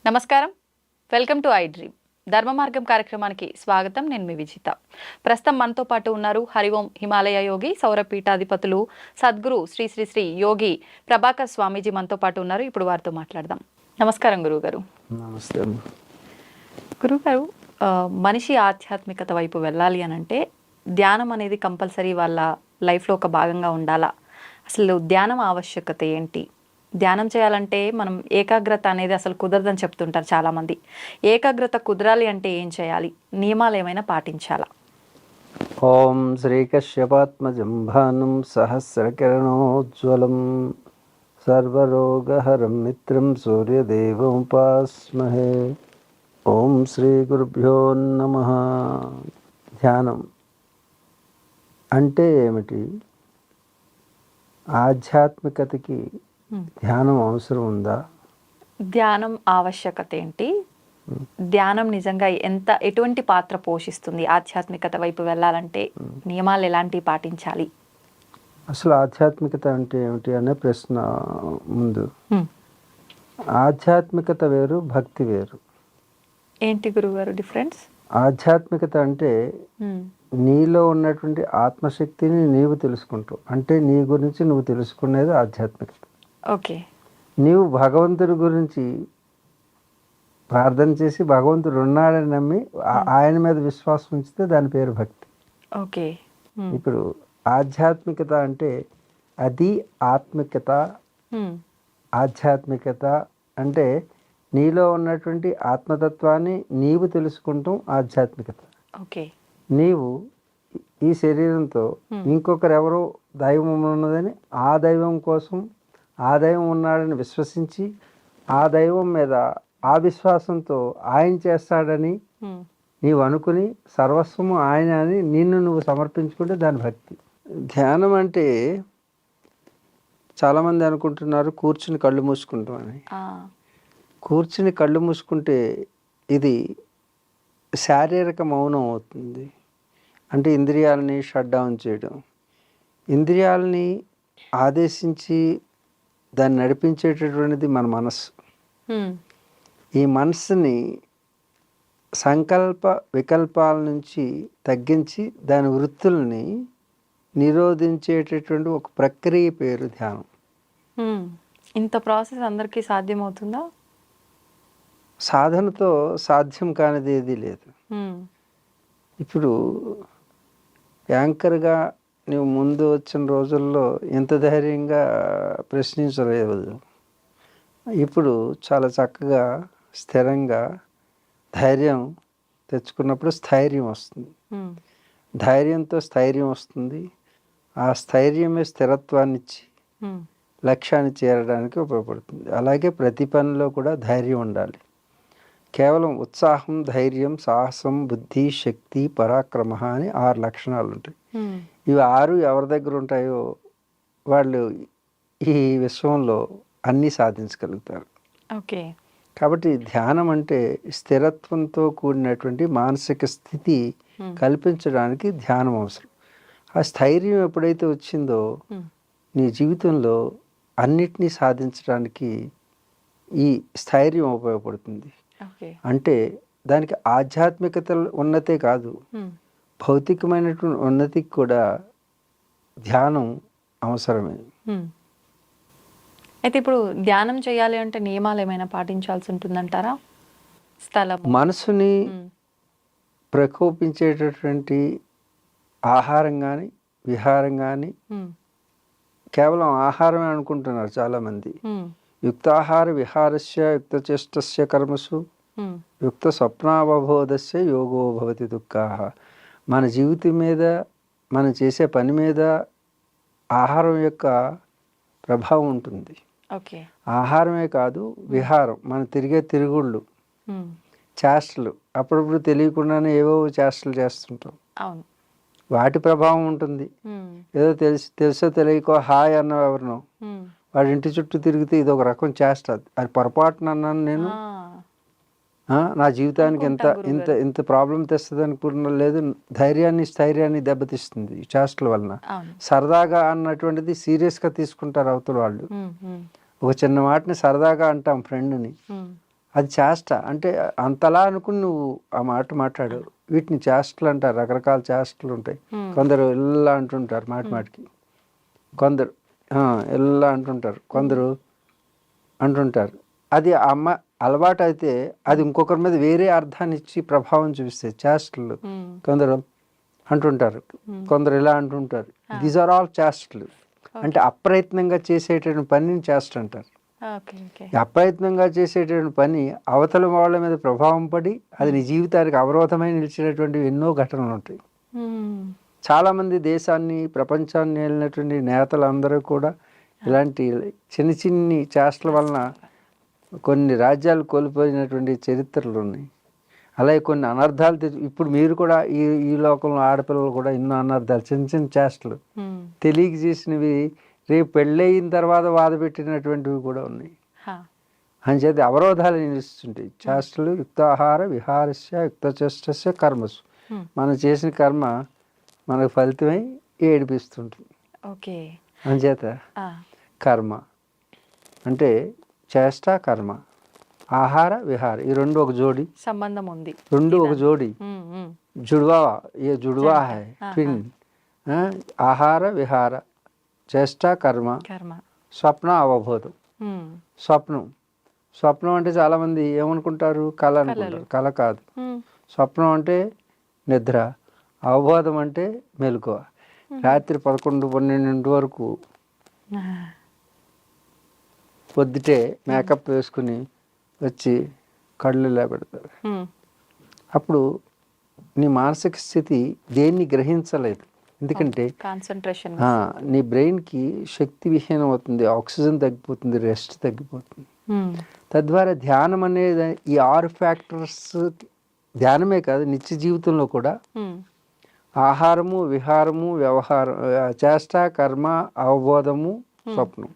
నమస్కారం, welcome to I dream. ధర్మ మార్గం కార్యక్రమానికి స్వాగతం. నేను మీ విజిత. ప్రస్తుతం మనతో పాటు ఉన్నారు హరిఓం హిమాలయ యోగి సౌరపీఠాధిపతులు సద్గురు శ్రీ శ్రీ శ్రీ యోగి ప్రభాకర్ స్వామీజీ మనతో పాటు ఉన్నారు. ఇప్పుడు వారితో మాట్లాడదాం. నమస్కారం గురువుగారు. నమస్తే. గురువుగారు, మనిషి ఆధ్యాత్మికత వైపు వెళ్ళాలి అని అంటే ధ్యానం అనేది కంపల్సరీ వాళ్ళ లైఫ్లో ఒక భాగంగా ఉండాలా? అసలు ధ్యానం ఆవశ్యకత ఏంటి? ధ్యానం చేయాలంటే మనం ఏకాగ్రత అనేది అసలు కుదరదని చెప్తుంటారు చాలామంది. ఏకాగ్రత కుదరాలి అంటే ఏం చేయాలి? నియమాలు ఏమైనా పాటించాలా? ఓం శ్రీకశ్యపాత్మజం భానుం సహస్రకిరణోజ్వలం సర్వరోగహరం మిత్రం సూర్యదేవముపాస్మహే. ఓం శ్రీ గురుభ్యో నమః. ధ్యానం అంటే ఏమిటి? ఆధ్యాత్మికతకి ధ్యానం అవసరం ఉందా? ధ్యానం ఆవశ్యకత ఏంటి? ధ్యానం నిజంగా ఎటువంటి పాత్ర పోషిస్తుంది? ఆధ్యాత్మికత వైపు వెళ్ళాలంటే నియమాలు ఎలాంటివి పాటించాలి? అసలు ఆధ్యాత్మికత అంటే ఏమిటి అనే ప్రశ్న ముందు. ఆధ్యాత్మికత వేరు, భక్తి వేరు. ఏంటి గురువుగారు డిఫరెన్స్? ఆధ్యాత్మికత అంటే నీలో ఉన్నటువంటి ఆత్మశక్తిని నీవు తెలుసుకుంటావు, అంటే నీ గురించి నువ్వు తెలుసుకునేది ఆధ్యాత్మికత. ఓకే. నీవు భగవంతుడి గురించి ప్రార్థన చేసి భగవంతుడు ఉన్నాడని నమ్మి ఆయన మీద విశ్వాసం ఉంచితే దాని పేరు భక్తి. ఓకే. ఇప్పుడు ఆధ్యాత్మికత అంటే అది ఆత్మికత. ఆధ్యాత్మికత అంటే నీలో ఉన్నటువంటి ఆత్మతత్వాన్ని నీవు తెలుసుకుంటాం ఆధ్యాత్మికత. ఓకే. నీవు ఈ శరీరంతో ఇంకొకరెవరో దైవం ఉన్నదని ఆ దైవం కోసం ఆ దైవం ఉన్నాడని విశ్వసించి ఆ దైవం మీద ఆ విశ్వాసంతో ఆయన చేస్తాడని నీవు అనుకుని సర్వస్వము ఆయన అని నిన్ను నువ్వు సమర్పించుకుంటే దాని భక్తి. ధ్యానం అంటే చాలామంది అనుకుంటున్నారు కూర్చుని కళ్ళు మూసుకుంటామని. కూర్చుని కళ్ళు మూసుకుంటే ఇది శారీరక మౌనం అవుతుంది. అంటే ఇంద్రియాలని షట్ డౌన్ చేయడం. ఇంద్రియాలని ఆదేశించి దాన్ని నడిపించేటటువంటిది మన మనస్సు. ఈ మనస్సుని సంకల్ప వికల్పాల నుంచి తగ్గించి దాని వృత్తుల్ని నిరోధించేటటువంటి ఒక ప్రక్రియ పేరు ధ్యానం. ఇంత ప్రాసెస్ అందరికీ సాధ్యమవుతుందా? సాధనతో సాధ్యం కానిది ఏదీ లేదు. ఇప్పుడు యాంకర్గా నువ్వు ముందు వచ్చిన రోజుల్లో ఎంత ధైర్యంగా ప్రశ్నించలేదు. ఇప్పుడు చాలా చక్కగా స్థిరంగా ధైర్యం తెచ్చుకున్నప్పుడు స్థైర్యం వస్తుంది. ధైర్యంతో స్థైర్యం వస్తుంది. ఆ స్థైర్యమే స్థిరత్వాన్ని ఇచ్చి లక్ష్యాన్ని చేరడానికి ఉపయోగపడుతుంది. అలాగే ప్రతి పనిలో కూడా ధైర్యం ఉండాలి. కేవలం ఉత్సాహం, ధైర్యం, సాహసం, బుద్ధి, శక్తి, పరాక్రమ అని 6 లక్షణాలు ఉంటాయి. ఇవి 6 ఎవరి దగ్గర ఉంటాయో వాళ్ళు ఈ విశ్వంలో అన్నీ సాధించగలుగుతారు. ఓకే. కాబట్టి ధ్యానం అంటే స్థిరత్వంతో కూడినటువంటి మానసిక స్థితి కల్పించడానికి ధ్యానం అవసరం. ఆ స్థైర్యం ఎప్పుడైతే వచ్చిందో నీ జీవితంలో అన్నిటినీ సాధించడానికి ఈ స్థైర్యం ఉపయోగపడుతుంది. అంటే దానికి ఆధ్యాత్మికత ఉన్నతే కాదు, భౌతికమైనటువంటి ఉన్నతికి కూడా ధ్యానం అవసరమే. అయితే ఇప్పుడు ధ్యానం చేయాలి అంటే నియమాలు ఏమైనా పాటించాల్సి ఉంటుందంటారా? స్థలం, మనసుని ప్రకోపించేటటువంటి ఆహారం కానీ విహారం కానీ, కేవలం ఆహారమే అనుకుంటున్నారు చాలామంది. యుక్తాహార విహారస్య యుక్తచేష్టస్య కర్మసు యుక్త స్వప్నావబోధస్య యోగో భవతి దుఃఖాః. మన జీవితం మీద, మనం చేసే పని మీద ఆహారం యొక్క ప్రభావం ఉంటుంది. ఆహారమే కాదు, విహారం, మనం తిరిగే తిరుగుళ్ళు, చేష్టలు, అప్పుడప్పుడు తెలియకుండానే ఏవో చేష్టలు చేస్తుంటాం. వాటి ప్రభావం ఉంటుంది. ఏదో తెలుసో తెలియకో హాయ్ అన్న ఎవరినో వాడి ఇంటి చుట్టూ తిరిగితే ఇది ఒక రకం చేష్ట. అది పొరపాటున అన్నాను నేను, నా జీవితానికి ఇంత ఇంత ఇంత ప్రాబ్లం తెస్తుంది అనుకున్న లేదు. ధైర్యాన్ని స్థైర్యాన్ని దెబ్బతీస్తుంది ఈ చేష్టల వలన. సరదాగా అన్నటువంటిది సీరియస్గా తీసుకుంటారు అవతల వాళ్ళు. ఒక చిన్న మాటని సరదాగా అంటాం ఫ్రెండ్ని, అది చేష్ట. అంటే అంతలా అనుకుని నువ్వు ఆ మాట మాట్లాడు. వీటిని చేష్టలు అంటారు. రకరకాల చేష్టలు ఉంటాయి. కొందరు ఇలా అంటుంటారు మాటికి, కొందరు ఇలా అంటుంటారు, కొందరు అంటుంటారు. అది అమ్మ అలవాటు అయితే అది ఇంకొకరి మీద వేరే అర్థాన్ని ఇచ్చి ప్రభావం చూపిస్తాయి చేష్టలు. కొందరు అంటుంటారు, కొందరు ఇలా అంటుంటారు. దీస్ ఆర్ ఆల్ చేష్టలు. అంటే అప్రయత్నంగా చేసేటువంటి పనిని చేష్ట అంటారు. అప్రయత్నంగా చేసేటువంటి పని అవతల వాళ్ళ మీద ప్రభావం పడి అది నీ జీవితానికి అవరోధమై నిలిచినటువంటి ఎన్నో ఘటనలు ఉంటాయి. చాలామంది దేశాన్ని ప్రపంచాన్ని వెళ్ళినటువంటి నేతలందరూ కూడా ఇలాంటి చిన్ని చేష్టల వలన కొన్ని రాజ్యాలు కోల్పోయినటువంటి చరిత్రలు ఉన్నాయి. అలాగే కొన్ని అనర్థాలు ఇప్పుడు మీరు కూడా ఈ లోకంలో ఆడపిల్లలు కూడా ఎన్నో అనర్థాలు చిన్న చేష్టలు తెలియక చేసినవి రేపు పెళ్ళయిన తర్వాత బాధపెట్టినటువంటివి కూడా ఉన్నాయి. అంచేది అవరోధాలు నిలుస్తుంటాయి. చేష్టలు యుక్తాహార విహారస్య యుక్తచేష్టస్య కర్మసు. మనం చేసిన కర్మ మనకు ఫలితమై ఏడిపిస్తుంటుంది. అంచేత కర్మ అంటే చేష్ట కర్మ, ఆహార విహార ఈ రెండు ఒక జోడి సంబంధం ఉంది. రెండు ఒక జోడి జుడవా ఏ జుడవా హై ట్విన్. ఆహార విహార చేష్ట కర్మ స్వప్న అవబోధం. స్వప్నం అంటే చాలామంది ఏమనుకుంటారు, కళ అనుకుంటారు. కళ కాదు. స్వప్నం అంటే నిద్ర, అవబోధం అంటే మెలకువ. రాత్రి 11-12 వరకు పొద్దుటే మేకప్ వేసుకుని వచ్చి కళ్ళు ఇలా పెడతారు. అప్పుడు నీ మానసిక స్థితి దేన్ని గ్రహించలేదు. ఎందుకంటే నీ బ్రెయిన్కి శక్తి విహీనం అవుతుంది, ఆక్సిజన్ తగ్గిపోతుంది, రెస్ట్ తగ్గిపోతుంది. తద్వారా ధ్యానం అనేది ఈ 6 ఫ్యాక్టర్స్, ధ్యానమే కాదు నిత్య జీవితంలో కూడా ఆహారము విహారము వ్యవహారం చేష్ట కర్మ అవబోధము స్వప్నం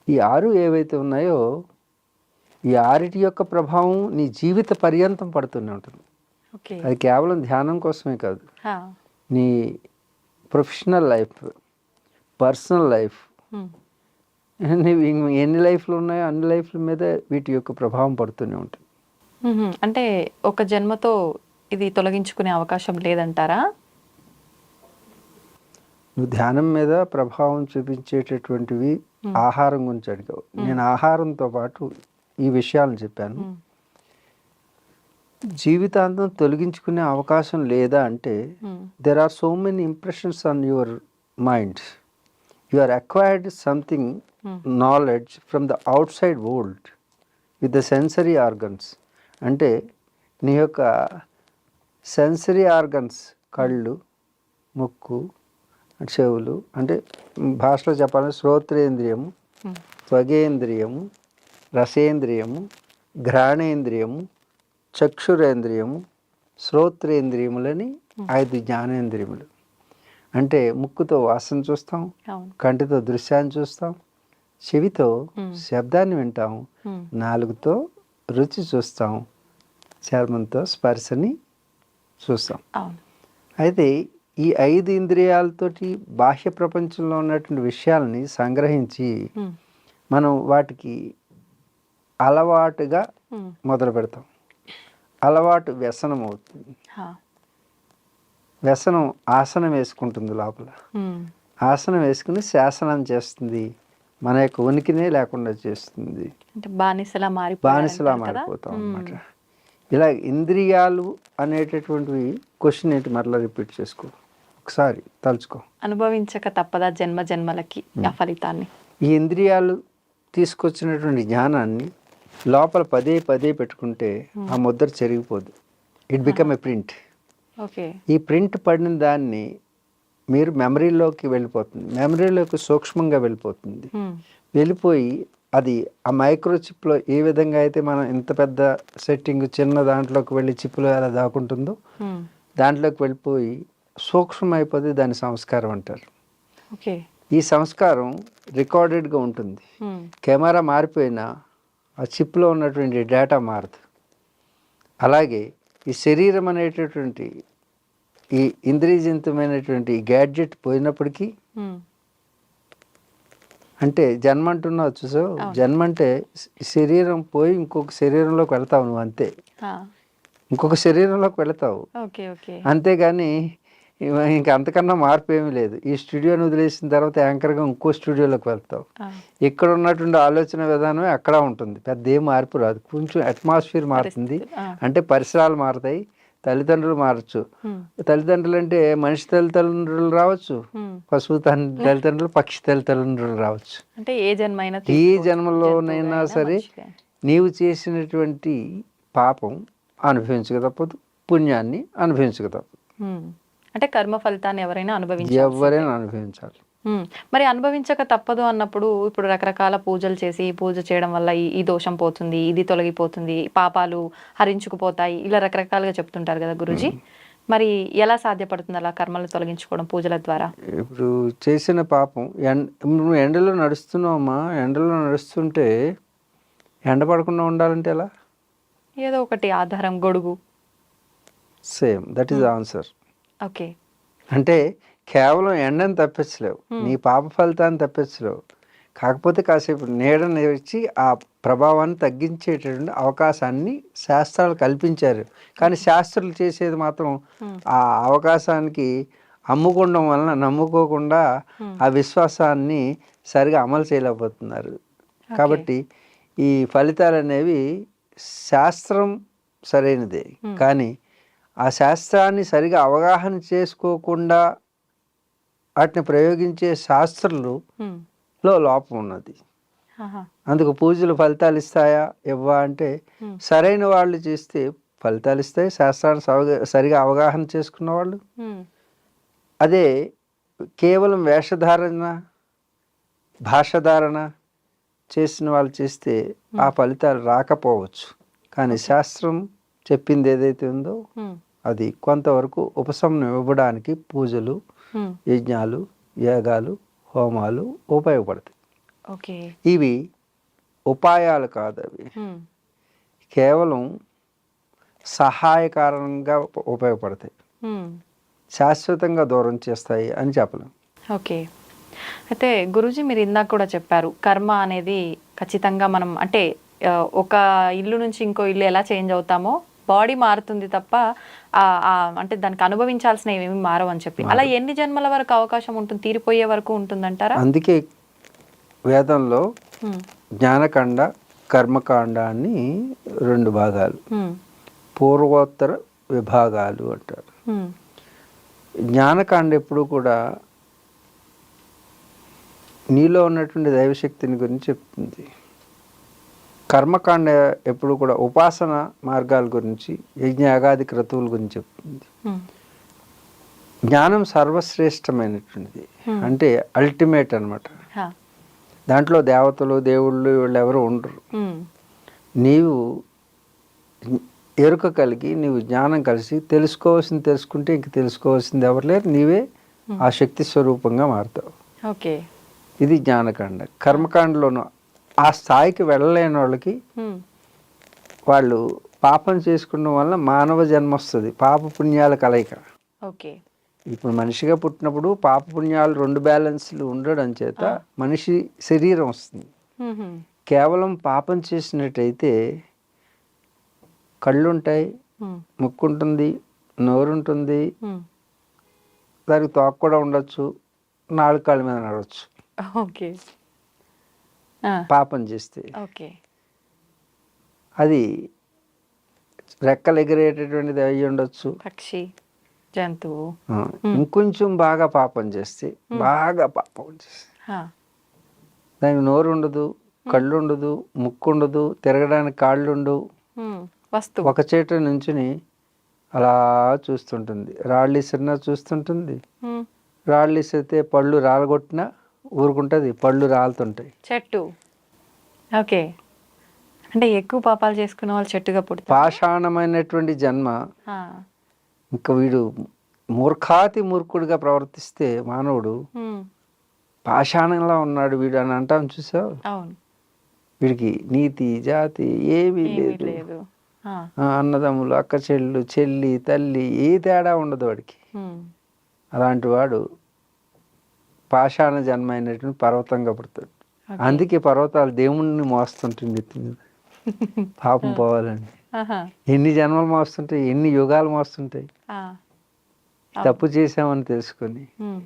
ఈ 6 ఏవైతే ఉన్నాయో ఈ 6 యొక్క ప్రభావం నీ జీవిత పర్యంతం పడుతూనే ఉంటుంది. అది కేవలం ధ్యానం కోసమే కాదు, నీ ప్రొఫెషనల్ లైఫ్, పర్సనల్ లైఫ్, ఎన్ని లైఫ్లు ఉన్నాయో అన్ని లైఫ్ల మీద వీటి యొక్క ప్రభావం పడుతూనే ఉంటుంది. అంటే ఒక జన్మతో ఇది తొలగించుకునే అవకాశం లేదంటారా? నువ్వు ధ్యానం మీద ప్రభావం చూపించేటటువంటివి ఆహారం గురించి అడిగావు. నేను ఆహారంతో పాటు ఈ విషయాలను చెప్పాను. జీవితాంతం తొలగించుకునే అవకాశం లేదా అంటే there are so many impressions on your mind. You are acquired something knowledge from the outside world with the sensory organs. అంటే నీ యొక్క సెన్సరీ ఆర్గన్స్, కళ్ళు, ముక్కు, చెవులు, అంటే భాషలో చెప్పాలంటే శ్రోత్రేంద్రియము, త్వగేంద్రియము, రసేంద్రియము, ఘ్రాణేంద్రియము, చక్షురేంద్రియము, శ్రోత్రేంద్రియములని 5 జ్ఞానేంద్రియములు. అంటే ముక్కుతో వాసన చూస్తాం, కంటితో దృశ్యాన్ని చూస్తాం, చెవితో శబ్దాన్ని వింటాం, నాలుగుతో రుచి చూస్తాం, చర్మంతో స్పర్శని చూస్తాం. అయితే ఈ 5 ఇంద్రియాలతోటి బాహ్య ప్రపంచంలో ఉన్నటువంటి విషయాలని సంగ్రహించి మనం వాటికి అలవాటుగా మొదలు పెడతాం. అలవాటు వ్యసనం అవుతుంది. వ్యసనం ఆసనం వేసుకుంటుంది లోపల. ఆసనం వేసుకుని శాసనం చేస్తుంది, మన యొక్క ఉనికినే లేకుండా చేస్తుంది, బానిసలా మారిపోతాం అన్నమాట. ఇలా ఇంద్రియాలు అనేటటువంటివి క్వశ్చన్ ఏంటి మరలా రిపీట్ చేసుకో, ఒకసారి తలుచుకో. అనుభవించక తప్పదా జన్మ జన్మలకి ఆ ఫలితాన్ని? ఈ ఇంద్రియాలు తీసుకొచ్చినటువంటి జ్ఞానాన్ని లోపల పదే పెట్టుకుంటే ఆ ముద్ర చెరిగిపోదు. It become a print. ఈ ప్రింట్ పడిన దాన్ని మీరు మెమరీలోకి వెళ్ళిపోతుంది, మెమరీలోకి సూక్ష్మంగా వెళ్ళిపోతుంది. వెళ్ళిపోయి అది ఆ మైక్రోచిప్లో ఏ విధంగా అయితే మనం ఇంత పెద్ద సెట్టింగ్ చిన్న దాంట్లోకి వెళ్ళి చిప్లో ఎలా దాకుంటుందో దాంట్లోకి వెళ్ళిపోయి సూక్ష్మం అయిపోతే దాని సంస్కారం అంటారు. ఈ సంస్కారం రికార్డెడ్గా ఉంటుంది. కెమెరా మారిపోయినా ఆ చిప్లో ఉన్నటువంటి డేటా మారదు. అలాగే ఈ శరీరం అనేటటువంటి ఈ ఇంద్రియజనితమైనటువంటి గ్యాడ్జెట్ పోయినప్పటికీ అంటే జన్మ అంటున్నావు చూసావు, అవును. జన్మ అంటే శరీరం పోయి ఇంకొక శరీరంలోకి వెళ్తావు నువ్వు అంతే. ఆ! ఇంకొక శరీరంలోకి వెళతావు. ఓకే. ఓకే. అంతేగాని ఇంక అంతకన్నా మార్పు ఏమీ లేదు. ఈ స్టూడియోని వదిలేసిన తర్వాత యాంకర్‌గా ఇంకో స్టూడియోలోకి వెళ్తావు. ఆ! ఇక్కడ ఉన్నటువంటి ఆలోచన విధానమే అక్కడ ఉంటుంది. పెద్ద ఏం మార్పు రాదు. కొంచెం అట్మాస్ఫియర్ మారుతుంది. పరిస్థితులు. ఆ! అంటే పరిసరాలు మారతాయి. తల్లిదండ్రులు మారచ్చు. హ్మ్. తల్లిదండ్రులు అంటే మనిషి తల్లిదండ్రులు రావచ్చు. హ్మ్. పశువు తల్లిదండ్రులు, పక్షి తల్లిదండ్రులు రావచ్చు. అంటే ఏ జన్మైనా ఈ తీసుకోవచ్చు. జన్మలోనైనా జంతువుగా సరే అయినా, మనిషిగా అయినా. నీవు చేసినటువంటి పాపం అనుభవించక తప్పదు. పుణ్యాన్ని అనుభవించక తప్పదు. హ్మ్. అంటే కర్మ ఫలితాన్ని ఎవరైనా అనుభవించాల్సిందే. ఎవరైనా అనుభవించాలి. హ్మ్. మరి అనుభవించక తప్పదు అన్నప్పుడు ఇప్పుడు రకరకాల పూజలు చేసి, పూజ చేయడం వల్ల ఈ దోషం పోతుంది, ఇది తొలగిపోతుంది, పాపాలు హరించుకుపోతాయి, ఇలా రకరకాలుగా చెప్తుంటారు కదా గురూజీ. మరి ఎలా సాధ్యపడుతుంది అలా కర్మలు తొలగించుకోవడం పూజల ద్వారా? ఇప్పుడు చేసిన పాపం నువ్వు ఎండలో నడుస్తున్నావమ్మా, ఎండలో నడుస్తుంటే ఎండ పడకుండా ఉండాలంటే ఎలా? ఏదో ఒకటి ఆధారం, గొడుగు. Same that is answer. Okay. అంటే కేవలం ఎండని తప్పించలేవు, నీ పాప ఫలితాన్ని తప్పించలేవు. కాకపోతే కాసేపు నీడని వచ్చి ఆ ప్రభావాన్ని తగ్గించేటటువంటి అవకాశాన్ని శాస్త్రాలు కల్పించారు. కానీ శాస్త్రులు చేసేది మాత్రం ఆ అవకాశానికి అమ్ముకోవడం వలన నమ్ముకోకుండా ఆ విశ్వాసాన్ని సరిగా అమలు చేయలేకపోతున్నారు. కాబట్టి ఈ ఫలితాలు అనేవి శాస్త్రం సరైనదే, కానీ ఆ శాస్త్రాన్ని సరిగా అవగాహన చేసుకోకుండా వాటిని ప్రయోగించే శాస్త్రులలో లోపం ఉన్నది. అందుకు పూజలు ఫలితాలు ఇస్తాయా ఇవ్వా అంటే సరైన వాళ్ళు చేస్తే ఫలితాలు ఇస్తాయి, శాస్త్రాన్ని సరిగా అవగాహన చేసుకున్న వాళ్ళు. అదే కేవలం వేషధారణ, భాషధారణ చేసిన వాళ్ళు చేస్తే ఆ ఫలితాలు రాకపోవచ్చు. కానీ శాస్త్రం చెప్పింది ఏదైతే ఉందో అది కొంతవరకు ఉపశమనం ఇవ్వడానికి పూజలు, యజ్ఞాలు, యాగాలు, హోమాలు ఉపయోగపడతాయి. ఓకే. ఇవి ఉపాయాలు కాదు, అవి కేవలం సహాయకారంగా ఉపయోగపడతాయి, శాశ్వతంగా దూరం చేస్తాయి అని చెప్పలేం. ఓకే. అయితే గురూజీ మీరు ఇందాక కూడా చెప్పారు కర్మ అనేది ఖచ్చితంగా మనం అంటే ఒక ఇల్లు నుంచి ఇంకో ఇల్లు ఎలా చేంజ్ అవుతామో బాడీ మారుతుంది తప్ప అంటే దానికి అనుభవించాల్సినవి ఏమి మారవు అని చెప్పి. అలా ఎన్ని జన్మల వరకు అవకాశం ఉంటుంది, తీరిపోయే వరకు ఉంటుందంటారా? అందుకే వేదంలో జ్ఞానకాండ, కర్మకాండ అని 2 భాగాలు, పూర్వోత్తర విభాగాలు అంటారు. జ్ఞానకాండ ఎప్పుడు కూడా నీలో ఉన్నటువంటి దైవశక్తిని గురించి చెప్తుంది. కర్మకాండ ఎప్పుడు కూడా ఉపాసన మార్గాల గురించి, యజ్ఞయాగాది క్రతువుల గురించి చెప్తుంది. జ్ఞానం సర్వశ్రేష్టమైనటువంటిది, అంటే అల్టిమేట్ అన్నమాట. దాంట్లో దేవతలు, దేవుళ్ళు వీళ్ళు ఎవరు ఉండరు. నీవు ఎరుక కలిగి, నీవు జ్ఞానం కలిసి తెలుసుకోవాల్సింది తెలుసుకుంటే ఇంక తెలుసుకోవాల్సింది ఎవరు లేరు, నీవే ఆ శక్తి స్వరూపంగా మారుతావు. ఓకే. ఇది జ్ఞానకాండ. కర్మకాండలోనూ ఆ స్థాయికి వెళ్ళలేని వాళ్ళకి వాళ్ళు పాపం చేసుకోవడం వల్ల మానవ జన్మ వస్తుంది, పాప పుణ్యాల కలయిక. ఓకే. ఇప్పుడు మనిషిగా పుట్టినప్పుడు పాప పుణ్యాలు 2 బ్యాలెన్స్లు ఉండడం చేత మనిషి శరీరం వస్తుంది. కేవలం పాపం చేసినట్టయితే కళ్ళు ఉంటాయి, ముక్కు ఉంటుంది, నోరు ఉంటుంది, దానికి తోక కూడా ఉండొచ్చు, 4 కాళ్ళ మీద నడవచ్చు. ఓకే. పాపం చేస్తే ఓకే. అది రెక్కలు ఎగిరేటటువంటిది అయ్యి ఉండొచ్చు, పక్షి, జంతువు. ఇంకొంచెం బాగా పాపం చేస్తే, బాగా పాపం చేస్తే దానికి నోరు ఉండదు, కళ్ళు ఉండదు, ముక్కు ఉండదు, తిరగడానికి కాళ్ళు ఉండవు, ఒక చేట నుంచుని అలా చూస్తుంటుంది. రాళ్ళు ఇసిరినా చూస్తుంటుంది, రాళ్ళు ఇసిరితే పళ్ళు రాలగొట్టినా ఊరుకుంటుంది, పళ్ళు రాలుతుంటాయి. చెట్టు. ఓకే. అంటే ఎక్కువ పాపాలు చేసుకున్న వాళ్ళు చెట్టుగా పుడతారు. పాషాణమైనటువంటి జన్మ. ఇంకా వీడు మూర్ఖాతి మూర్ఖుడిగా ప్రవర్తిస్తే మానవుడు పాషాణంలా ఉన్నాడు వీడు అని అంటాం చూసావు. వీడికి నీతి జాతి ఏమీ లేదు, అన్నదమ్ములు, అక్క చెల్లు, చెల్లి, తల్లి ఏ తేడా ఉండదు వాడికి. అలాంటి వాడు పాషాణ జన్మ అయినటువంటి పర్వతంగా పుడతాడు. అందుకే పర్వతాలు దేవుణ్ణి మోస్తుంటుంది ఎత్తి మీద పాపం పోవాలని. ఆహా. ఎన్ని జన్మలు మోస్తుంటాయి, ఎన్ని యుగాలు మోస్తుంటాయి ఆ. తప్పు చేసామని తెలుసుకొని. ఉమ్.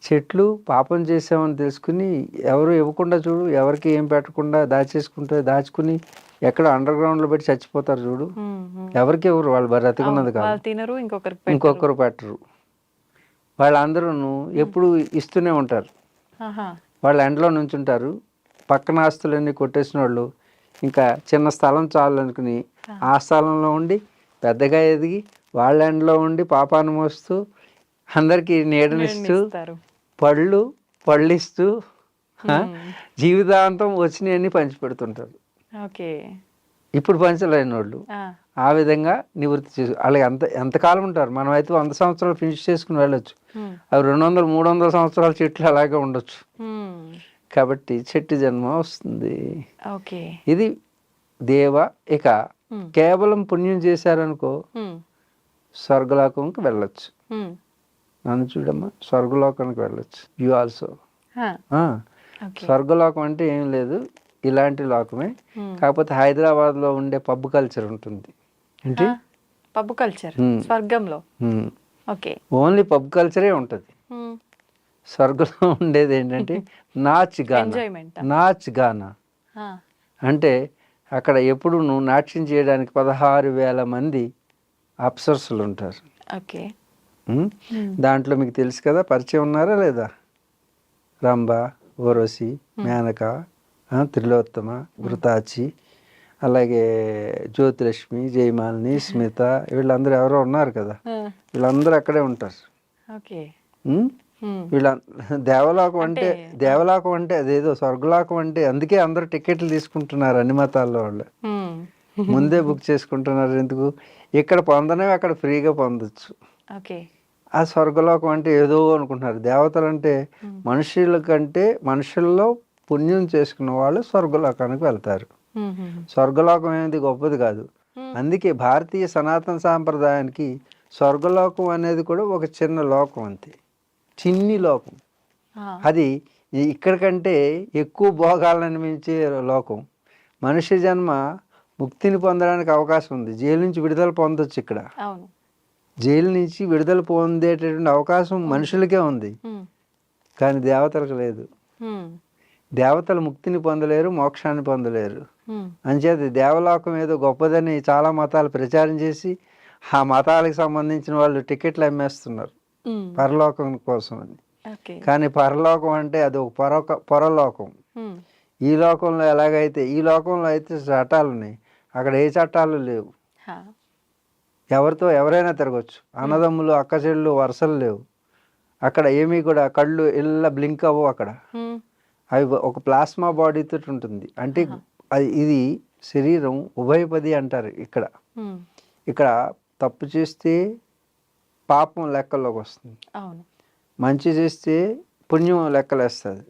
చెట్లు పాపం చేసామని తెలుసుకుని ఎవరు ఇవ్వకుండా చూడు, ఎవరికి ఏం పెట్టకుండా దాచుకుని ఎక్కడ అండర్ గ్రౌండ్లో పెట్టి చచ్చిపోతారు చూడు. ఉమ్. ఉమ్. ఎవరికి ఎవరు వాళ్ళు బ్రతికున్నది వాళ్ళు కాదు, తినరు, ఇంకొకరికి ఇంకొకరు పెట్టరు. వాళ్ళందరూ ఎప్పుడు ఇస్తూనే ఉంటారు. ఆహా. వాళ్ళు ఎండలో నుంచుంటారు, పక్కన ఆస్తులన్నీ కొట్టేసిన వాళ్ళు ఇంకా చిన్న స్థలం చాలు అనుకుని ఆ స్థలంలో ఉండి పెద్దగా ఎదిగి వాళ్ళ ఎండలో ఉండి పాపాన్ని మోస్తూ అందరికీ నీడనిస్తూ ఇస్తారు. పళ్ళిస్తూ జీవితాంతం వచ్చినవన్నీ పంచిపెడుతుంటారు. ఓకే. ఇప్పుడు పంచలేని వాళ్ళు ఆ విధంగా నివృత్తి చేసు అలాగే ఎంతకాలం ఉంటారు. మనం అయితే 100 సంవత్సరాలు ఫినిష్ చేసుకుని వెళ్ళొచ్చు, అవి 200 300 సంవత్సరాల చెట్లు అలాగే ఉండొచ్చు. కాబట్టి చెట్టు జన్మ వస్తుంది. ఓకే. ఇది దేవ. ఇక కేవలం పుణ్యం చేశారనుకో స్వర్గలోకంకి వెళ్ళొచ్చు. నన్ను చూడమ్మా, స్వర్గలోకానికి వెళ్ళొచ్చు. You also. స్వర్గలోకం అంటే ఏం లేదు, ఇలాంటి లోకమే. కాకపోతే హైదరాబాద్లో ఉండే పబ్ కల్చర్ ఉంటుంది. ఏంటి పబ్ కల్చర్? స్వర్గంలో ఓన్లీ పబ్ కల్చరే ఉంటుంది. స్వర్గంలో ఉండేది ఏంటంటే నాచ్ గానా అంటే అక్కడ ఎప్పుడు నువ్వు నాట్యం చేయడానికి 16,000 మంది అప్సర్సులు ఉంటారు. దాంట్లో మీకు తెలుసు కదా, పరిచయం ఉన్నారా లేదా? రంభ, ఊర్వశి, మేనక, త్రిలోత్తమ, ఘృతాచి, అలాగే జ్యోతిలక్ష్మి, జయమాలిని, స్మిత, వీళ్ళందరూ ఎవరో ఉన్నారు కదా, వీళ్ళందరూ అక్కడే ఉంటారు. వీళ్ళ దేవలోకం అంటే అదేదో స్వర్గలోకం అంటే అందుకే అందరూ టికెట్లు తీసుకుంటున్నారు అన్ని మతాల్లో వాళ్ళు. ముందే బుక్ చేసుకుంటున్నారు. ఎందుకు? ఇక్కడ పొందనే అక్కడ ఫ్రీగా పొందొచ్చు. ఆ స్వర్గలోకం అంటే ఏదో అనుకుంటున్నారు. దేవతలు అంటే మనుషుల కంటే మనుషుల్లో పుణ్యం చేసుకున్న వాళ్ళు స్వర్గలోకానికి వెళ్తారు. స్వర్గలోకం అనేది గొప్పది కాదు. అందుకే భారతీయ సనాతన సాంప్రదాయానికి స్వర్గలోకం అనేది కూడా ఒక చిన్న లోకం, అంతే, చిన్ని లోకం. అది ఇక్కడికంటే ఎక్కువ భోగాలను అనిపించే లోకం. మనిషి జన్మ ముక్తిని పొందడానికి అవకాశం ఉంది. జైలు నుంచి విడుదల పొందొచ్చు ఇక్కడ. జైలు నుంచి విడుదల పొందేటటువంటి అవకాశం మనుషులకే ఉంది, కానీ దేవతలకు లేదు. దేవతలు ముక్తిని పొందలేరు, మోక్షాన్ని పొందలేరు. అంచేది దేవలోకం ఏదో గొప్పదని చాలా మతాలు ప్రచారం చేసి ఆ మతాలకు సంబంధించిన వాళ్ళు టికెట్లు అమ్మేస్తున్నారు పరలోకం కోసం అని. కానీ పరలోకం అంటే అది ఒక పొరలోకం. ఈ లోకంలో ఎలాగైతే, ఈ లోకంలో అయితే చట్టాలు ఉన్నాయి, అక్కడ ఏ చట్టాలు లేవు. ఎవరితో ఎవరైనా తిరగచ్చు. అన్నదమ్ములు, అక్క చెళ్ళు, వరుసలు లేవు అక్కడ. ఏమీ కూడా కళ్ళు ఇలా బ్లింక్ అవ్వవు అక్కడ. అవి ఒక ప్లాస్మా బాడీతో ఉంటుంది. అంటే ఇది శరీరం ఉభయపది అంటారు. ఇక్కడ తప్పు చేస్తే పాపం లెక్కల్లోకి వస్తుంది, మంచి చేస్తే పుణ్యం లెక్కలేస్తుంది.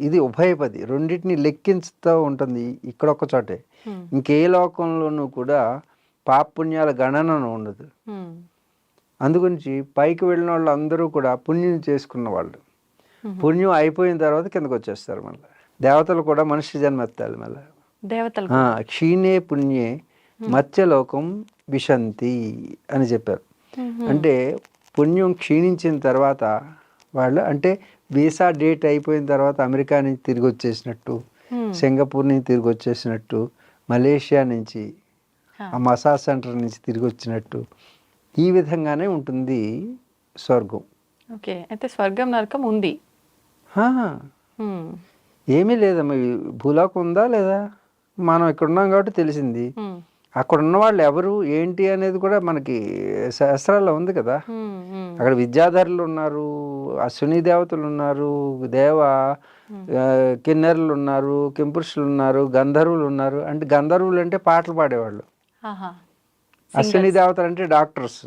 ఇది ఉభయపది, రెండింటిని లెక్కించుతూ ఉంటుంది ఇక్కడ ఒక చోటే. ఇంకే లోకంలోనూ కూడా పాప పుణ్యాల గణన ఉండదు. అందుగురించి పైకి వెళ్ళిన వాళ్ళు అందరూ కూడా పుణ్యం చేసుకున్న వాళ్ళు. పుణ్యం అయిపోయిన తర్వాత కిందకు వచ్చేస్తారు. మళ్ళీ దేవతలు కూడా మనిషి జన్మ ఎత్తాలి. మళ్ళీ దేవతలు క్షీణే పుణ్యే మత్స్యలోకం విశంతి అని చెప్పారు. అంటే పుణ్యం క్షీణించిన తర్వాత వాళ్ళు, అంటే వీసా డేట్ అయిపోయిన తర్వాత అమెరికా నుంచి తిరిగి వచ్చేసినట్టు, సింగపూర్ నుంచి తిరిగి వచ్చేసినట్టు, మలేషియా నుంచి, ఆ మసాజ్ సెంటర్ నుంచి తిరిగి వచ్చినట్టు, ఈ విధంగానే ఉంటుంది స్వర్గం. అయితే స్వర్గం నరకం ఉంది? ఏమీ లేదమ్మా. భూలోకం ఉందా లేదా? మనం ఇక్కడ ఉన్నాం కాబట్టి తెలిసింది. అక్కడ ఉన్న వాళ్ళు ఎవరు ఏంటి అనేది కూడా మనకి శాస్త్రాల్లో ఉంది కదా. అక్కడ విద్యాధరులు ఉన్నారు, అశ్విని దేవతలు ఉన్నారు, కిన్నెరులు ఉన్నారు, కింపురుషులు ఉన్నారు, గంధర్వులు ఉన్నారు. అంటే గంధర్వులు అంటే పాటలు పాడేవాళ్ళు, అశ్విని దేవతలు అంటే డాక్టర్స్.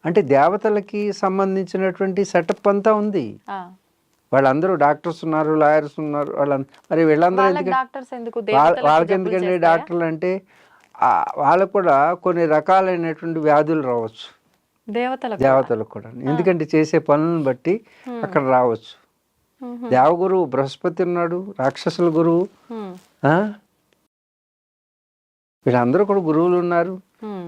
అంటే దేవతలకి సంబంధించినటువంటి సెటప్ అంతా ఉంది. వాళ్ళందరూ డాక్టర్స్ ఉన్నారు, లాయర్స్ ఉన్నారు. మరి వీళ్ళందరూ వాళ్ళకి ఎందుకంటే డాక్టర్లు అంటే వాళ్ళకు కూడా కొన్ని రకాలైనటువంటి వ్యాధులు రావచ్చు దేవతలకు కూడా. ఎందుకంటే చేసే పనులను బట్టి అక్కడ రావచ్చు. దేవగురువు బృహస్పతి ఉన్నాడు, రాక్షసుల గురువు. ఆ? వీళ్ళందరూ కూడా గురువులు ఉన్నారు.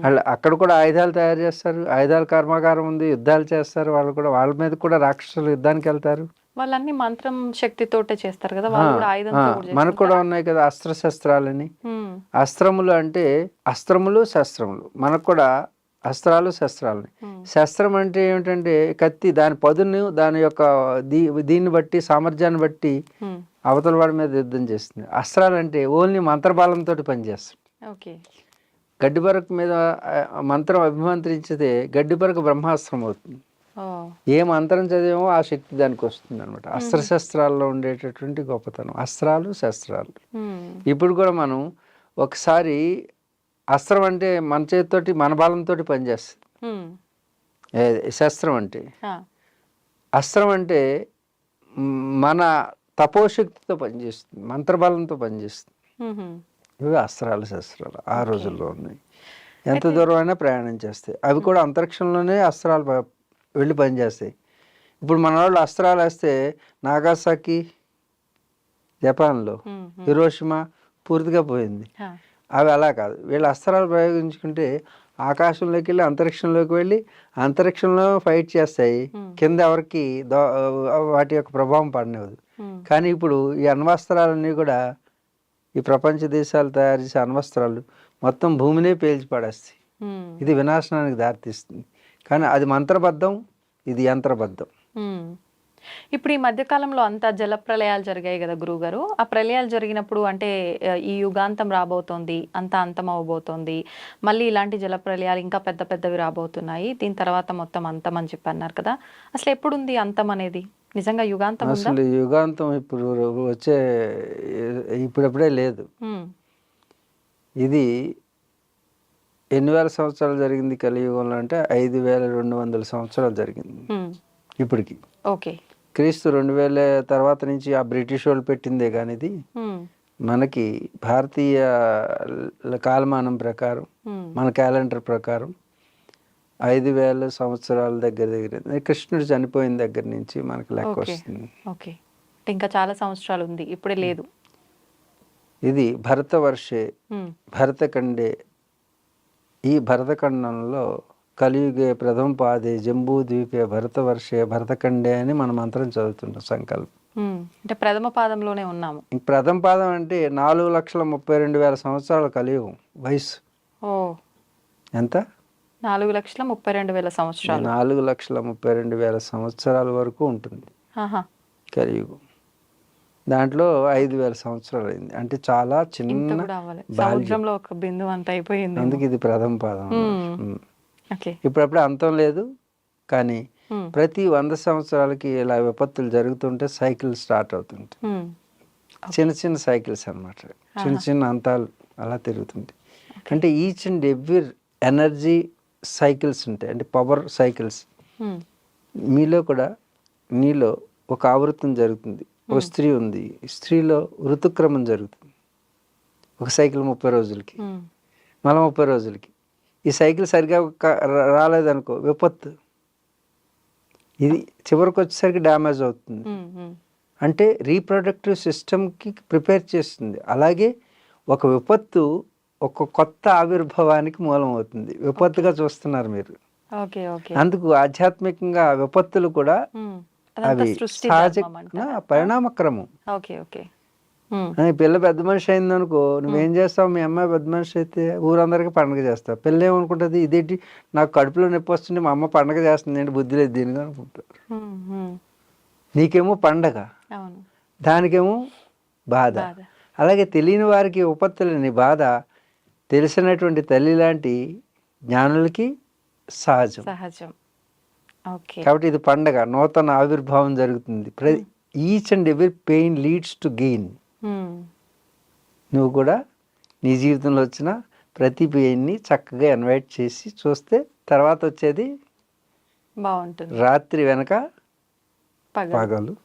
వాళ్ళు అక్కడ కూడా ఆయుధాలు తయారు చేస్తారు, ఆయుధాల కర్మాగారం ఉంది, యుద్ధాలు చేస్తారు. వాళ్ళు కూడా వాళ్ళ మీద కూడా రాక్షసులు యుద్ధానికి వెళ్తారు. వాళ్ళన్ని మంత్రం శక్తితోటే చేస్తారు కదా, వాళ్ళు కూడా ఆయుధంతో కూడా మనకు కూడా ఉన్నాయి కదా అస్త్రశస్త్రాలని. అస్త్రములు అంటే అస్త్రములు శస్త్రములు, మనకు కూడా అస్త్రాలు శస్త్రాలని. శస్త్రం అంటే ఏమిటంటే కత్తి, దాని పదును దాని యొక్క దీన్ని బట్టి సామర్థ్యాన్ని బట్టి అవతల వాడి మీద యుద్ధం చేస్తుంది. అస్త్రాలు అంటే ఓన్లీ మంత్రబాలంతో పనిచేస్తుంది. గడ్డిపరకు మీద మంత్రం అభిమంత్రించితే గడ్డిపరకు బ్రహ్మాస్త్రం అవుతుంది. ఏ మంత్రం చదివేమో ఆ శక్తి దానికి వస్తుంది అనమాట. అస్త్రశస్త్రాల్లో ఉండేటటువంటి గొప్పతనం అస్త్రాలు శస్త్రాలు. ఇప్పుడు కూడా మనం ఒకసారి అస్త్రం అంటే మన చేతితోటి మన బలంతో పనిచేస్తుంది. శస్త్రం అంటే, అస్త్రం అంటే మన తపోశక్తితో పనిచేస్తుంది, మంత్రబలంతో పనిచేస్తుంది. ఇవి అస్త్రాలు శస్త్రాలు ఆ రోజుల్లో ఉన్నాయి. ఎంత దూరం అయినా ప్రయాణం చేస్తాయి. అవి కూడా అంతరిక్షంలోనే అస్త్రాలు వెళ్ళి పనిచేస్తాయి. ఇప్పుడు మన వాళ్ళు అస్త్రాలు వేస్తే నాగాసాకి జపాన్లో, హిరోషిమా పూర్తిగా పోయింది. అవి అలా కాదు, వీళ్ళు అస్త్రాలు ప్రయోగించుకుంటే ఆకాశంలోకి వెళ్ళి అంతరిక్షంలోకి వెళ్ళి అంతరిక్షంలో ఫైట్ చేస్తాయి. కింద ఎవరికి వాటి యొక్క ప్రభావం పడనివ్వదు. కానీ ఇప్పుడు ఈ అణ్వస్త్రాలన్నీ కూడా ఈ ప్రపంచ దేశాలు తయారు చేసే అణ్వస్త్రాలు మొత్తం భూమినే పేల్చి పడేస్తాయి. ఇది వినాశనానికి దారితీస్తుంది. కానీ అది మంత్రబద్ధం, ఇది యంత్రబద్ధం. ఇప్పుడు ఈ మధ్యకాలంలో అంతా జల ప్రళయాలు జరిగాయి కదా గురువుగారు. ఆ ప్రళయాలు జరిగినప్పుడు అంటే ఈ యుగాంతం రాబోతోంది, అంతా అంతం అవబోతోంది, మళ్ళీ ఇలాంటి జల ప్రళయాలు ఇంకా పెద్ద పెద్దవి రాబోతున్నాయి, దీని తర్వాత మొత్తం అంతం అని చెప్పి అన్నారు కదా. అసలు ఎప్పుడుంది అంతం అనేది? నిజంగా యుగాంతం ఉందా? అసలు యుగాంతం ఇప్పుడు వచ్చే ఇప్పుడప్పుడే లేదు. ఇది ఎన్ని వేల సంవత్సరాలు జరిగింది కలియుగంలో అంటే 5200 సంవత్సరాలు జరిగింది ఇప్పటికి. ఓకే. క్రీస్తు 2000 తర్వాత నుంచి ఆ బ్రిటిష్ వాళ్ళు పెట్టిందే కానీ ఇది మనకి భారతీయ కాలమానం ప్రకారం, మన క్యాలెండర్ ప్రకారం 5000 సంవత్సరాల దగ్గర కృష్ణుడు చనిపోయిన దగ్గర నుంచి మనకి లెక్క వస్తుంది. ఓకే, ఇంకా చాలా సంవత్సరాలు ఉంది, ఇప్పుడే లేదు. ఇది భరతవర్షే భరతఖండే, ఈ భరతఖండంలో కలియుగే ప్రథమ పాదే జంబూద్వీపే భరతవర్షే భరతఖండే అని మన మంత్రం చదువుతుంటాం, సంకల్పం. అంటే ప్రథమ పాదంలోనే ఉన్నాము. ప్రథమ పాదం అంటే 4,32,000 సంవత్సరాల కలియుగం వయసు. ఎంత? 4,32,000 సంవత్సరాలు. 4,32,000 సంవత్సరాల వరకు ఉంటుంది కలియుగం. దాంట్లో 5,000 సంవత్సరాలు అయింది. అంటే చాలా చిన్న, సముద్రంలో ఒక బిందువు అంత అయిపోయింది. అందుకు ఇది ప్రథమ పాదం. ఇప్పుడప్పుడే అంతం లేదు, కానీ ప్రతి 100 సంవత్సరాలకి ఇలా విపత్తులు జరుగుతుంటే సైకిల్ స్టార్ట్ అవుతుంటాయి. చిన్న చిన్న సైకిల్స్ అన్నమాట, చిన్న చిన్న అంతాలు అలా తిరుగుతుంటాయి. అంటే each and every energy cycles ఉంటాయి, అంటే పవర్ సైకిల్స్. మీలో కూడా, నీలో ఒక ఆవృతం జరుగుతుంది. ఒక స్త్రీ ఉంది, స్త్రీలో ఋతుక్రమం జరుగుతుంది. ఒక సైకిల్ 30 రోజులకి, మళ్ళీ 30 రోజులకి. ఈ సైకిల్ సరిగా రాలేదనుకో విపత్తు. ఇది చివరికి వచ్చేసరికి డ్యామేజ్ అవుతుంది. అంటే రీప్రొడక్టివ్ సిస్టమ్కి ప్రిపేర్ చేస్తుంది. అలాగే ఒక విపత్తు ఒక కొత్త ఆవిర్భావానికి మూలం అవుతుంది. విపత్తుగా చూస్తున్నారు మీరు. అందుకు ఆధ్యాత్మికంగా విపత్తులు కూడా అవి సహజ పరిణామక్రమం. పిల్ల పెద్ద మనిషి అయిందనుకో, నువ్వేం చేస్తావు? మీ అమ్మాయి పెద్ద మనిషి అయితే ఊరందరికీ పండగ చేస్తావు. పిల్ల ఏమనుకుంటుంది, ఇదేంటి నాకు కడుపులో నొప్పి వస్తుంది, మా అమ్మ పండగ చేస్తుంది ఏంటి, బుద్ధి లేదు దీనిగా అనుకుంటారు. నీకేమో పండగ, దానికేమో బాధ. అలాగే తెలియని వారికి ఉపత్తులని బాధ, తెలిసినటువంటి తల్లి లాంటి జ్ఞానులకి సహజం. కాబట్టి ఇది పండగ, నూతన ఆవిర్భావం జరుగుతుంది. Each and every pain leads to gain. నువ్వు కూడా నీ జీవితంలో వచ్చిన ప్రతి పెయిన్ని చక్కగా ఇన్వైట్ చేసి చూస్తే తర్వాత వచ్చేది బాగుంటుంది. రాత్రి వెనక పగలు,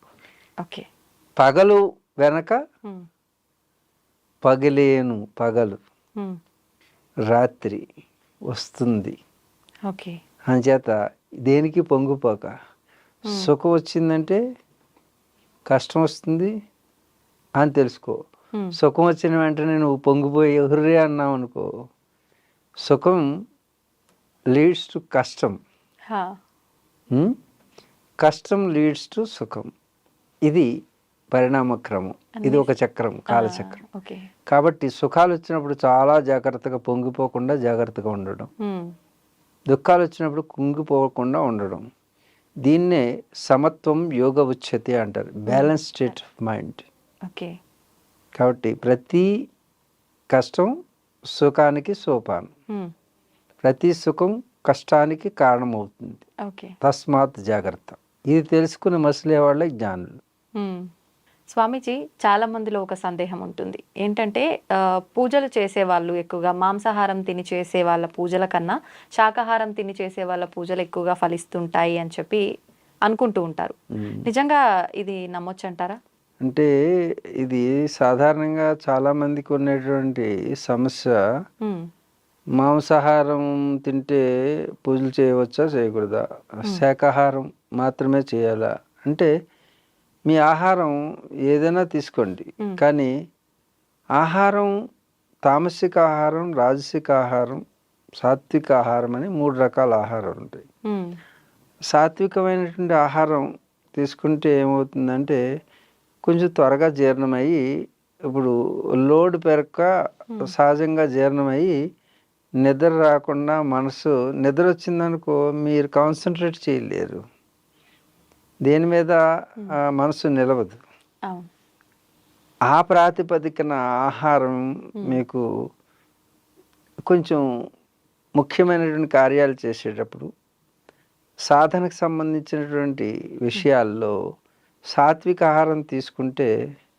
పగలు వెనక పగలేను పగలు, రాత్రి వస్తుంది. అంచేత దేనికి పొంగిపోక, సుఖం వచ్చిందంటే కష్టం వస్తుంది అని తెలుసుకో. ఉమ్, సుఖం వచ్చిన వెంటనే నువ్వు పొంగిపోయి హుర్రే అన్నావు అనుకో, సుఖం లీడ్స్ టు కష్టం, హా, కష్టం లీడ్స్ టు సుఖం. ఇది పరిణామక్రమం, ఇది ఒక చక్రం, కాలచక్రం. ఓకే. కాబట్టి సుఖాలు వచ్చినప్పుడు చాలా జాగ్రత్తగా పొంగిపోకుండా జాగ్రత్తగా ఉండడం, ఉమ్, దుఃఖాలు వచ్చినప్పుడు కుంగిపోకుండా ఉండడం, దీన్నే సమత్వం యోగ ఉచ్యతే అంటారు, balance state of mind. Okay. కాబట్టి ప్రతి కష్టం సుఖానికి సోపానం, ఉమ్, ప్రతి ప్రతి సుఖం కష్టానికి కారణమవుతుంది. ఓకే. తస్మాత్ జాగ్రత్త. ఇది తెలుసుకుని మసలే వాళ్ళే జ్ఞానులు. ఉమ్. స్వామీజీ, చాలా మందిలో ఒక సందేహం ఉంటుంది ఏంటంటే పూజలు చేసేవాళ్ళు ఎక్కువగా మాంసాహారం తిని చేసే వాళ్ళ పూజల కన్నా శాకాహారం తిని చేసే వాళ్ళ పూజలు ఎక్కువగా ఫలిస్తుంటాయి అని చెప్పి అనుకుంటూ ఉంటారు. నిజంగా ఇది నమ్మొచ్చు అంటారా? అంటే ఇది సాధారణంగా చాలా మందికి ఉన్నటువంటి సమస్య. ఉమ్, మాంసాహారం తింటే పూజలు చేయవచ్చా చేయకూడదా, శాకాహారం మాత్రమే చేయాలా అంటే, మీ ఆహారం ఏదైనా తీసుకోండి, కానీ ఆహారం తామసిక ఆహారం, రాజసిక ఆహారం, సాత్విక ఆహారం అని 3 రకాల ఆహారాలు ఉంటాయి. ఉమ్, సాత్వికమైనటువంటి ఆహారం తీసుకుంటే ఏమవుతుందంటే కొంచెం త్వరగా జీర్ణమయ్యి, ఇప్పుడు లోడ్ పెరక్క సహజంగా జీర్ణమయ్యి నిద్ర రాకుండా మనసు, నిద్ర వచ్చిందనుకో మీరు కాన్సన్ట్రేట్ చేయలేరు, దేని మీద మనసు నిలవదు. అవును. ఆ ప్రాతిపదికన ఆహారం మీకు కొంచెం ముఖ్యమైనటువంటి కార్యాలు చేసేటప్పుడు సాధనకు సంబంధించినటువంటి విషయాల్లో సాత్విక ఆహారం తీసుకుంటే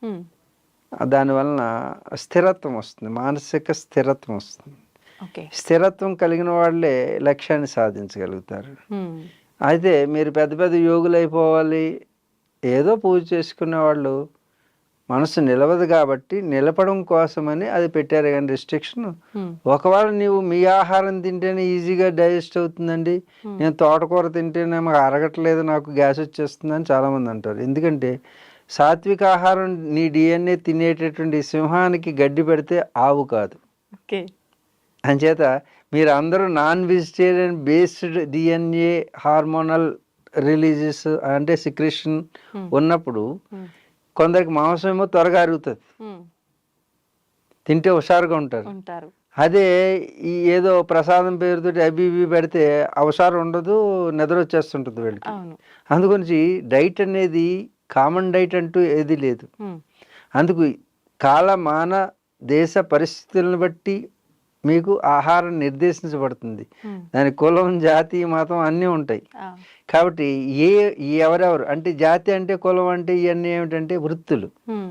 ఉమ్, దానివలన స్థిరత్వం వస్తుంది, మానసిక స్థిరత్వం వస్తుంది. ఓకే. స్థిరత్వం కలిగిన వాళ్ళే లక్ష్యాన్ని సాధించగలుగుతారు. ఉమ్, అయితే మీరు పెద్ద పెద్ద యోగులు అయిపోవాలి, ఏదో పూజ చేసుకునే వాళ్ళు మనసు నిలవదు కాబట్టి నిలపడం కోసమని అది పెట్టారు కానీ రిస్ట్రిక్షన్. ఉమ్, ఒకవేళ నీవు మీ ఆహారం తింటేనే ఈజీగా డైజెస్ట్ అవుతుందండి, నేను తోటకూర తింటేనే మాకు అరగట్లేదు, నాకు గ్యాస్ వచ్చేస్తుందని చాలామంది అంటారు. ఎందుకంటే సాత్విక ఆహారం నీ డిఎన్ఏ తినేటటువంటి సింహానికి గడ్డి పెడితే ఆవు కాదు. ఓకే. అంచేత మీరు అందరూ non vegetarian based DNA hormonal releases అంటే సిక్రెషన్ ఉన్నప్పుడు ఉమ్, కొందరికి మాంసం ఏమో త్వరగా అరుగుతుంది, ఉమ్, తింటే హుషారుగా ఉంటారు. ఉంటారు. అదే ఈ ఏదో ప్రసాదం పేరుతో అవి ఇవి పెడితే అవసరం ఉండదు, నిద్ర వచ్చేస్తుంటుంది వీళ్ళకి. అవును. అందుగురించి డైట్ అనేది కామన్ డైట్ అంటూ ఏది లేదు. ఉమ్, అందుకు కాలమాన దేశ పరిస్థితులను బట్టి మీకు ఆహారం నిర్దేశించబడుతుంది. ఉమ్, దాని కులం, జాతి, మతం అన్నీ ఉంటాయి. ఆ, కాబట్టి ఎవరెవరు అంటే జాతి అంటే కులం అంటే ఇవన్నీ ఏమిటంటే వృత్తులు. ఉమ్,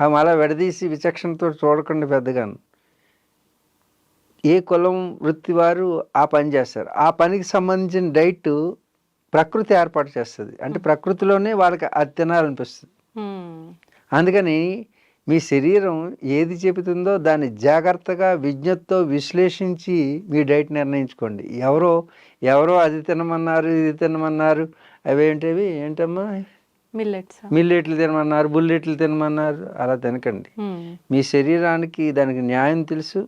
అవి అలా విడదీసి విచక్షణతో చూడకుండా పెద్దగాను ఏ కులం వృత్తి వారు ఆ పని చేస్తారు. ఆ పనికి సంబంధించిన డైట్ ప్రకృతి ఏర్పాటు చేస్తుంది. అంటే ప్రకృతిలోనే వాళ్ళకి అది తినాలనిపిస్తుంది. ఉమ్, అందుకని మీ శరీరం ఏది చెబుతుందో దాన్ని జాగ్రత్తగా విజ్ఞతతో విశ్లేషించి మీ డైట్ నిర్ణయించుకోండి. ఎవరో అది తినమన్నారు, ఇది తినమన్నారు, ఏంటమ్మా మిల్లెట్స్. మిల్లెట్లు తినమన్నారు, బుల్లెట్లు తినమన్నారు, అలా తినకండి. ఉమ్, మీ శరీరానికి దానికి న్యాయం తెలుసు,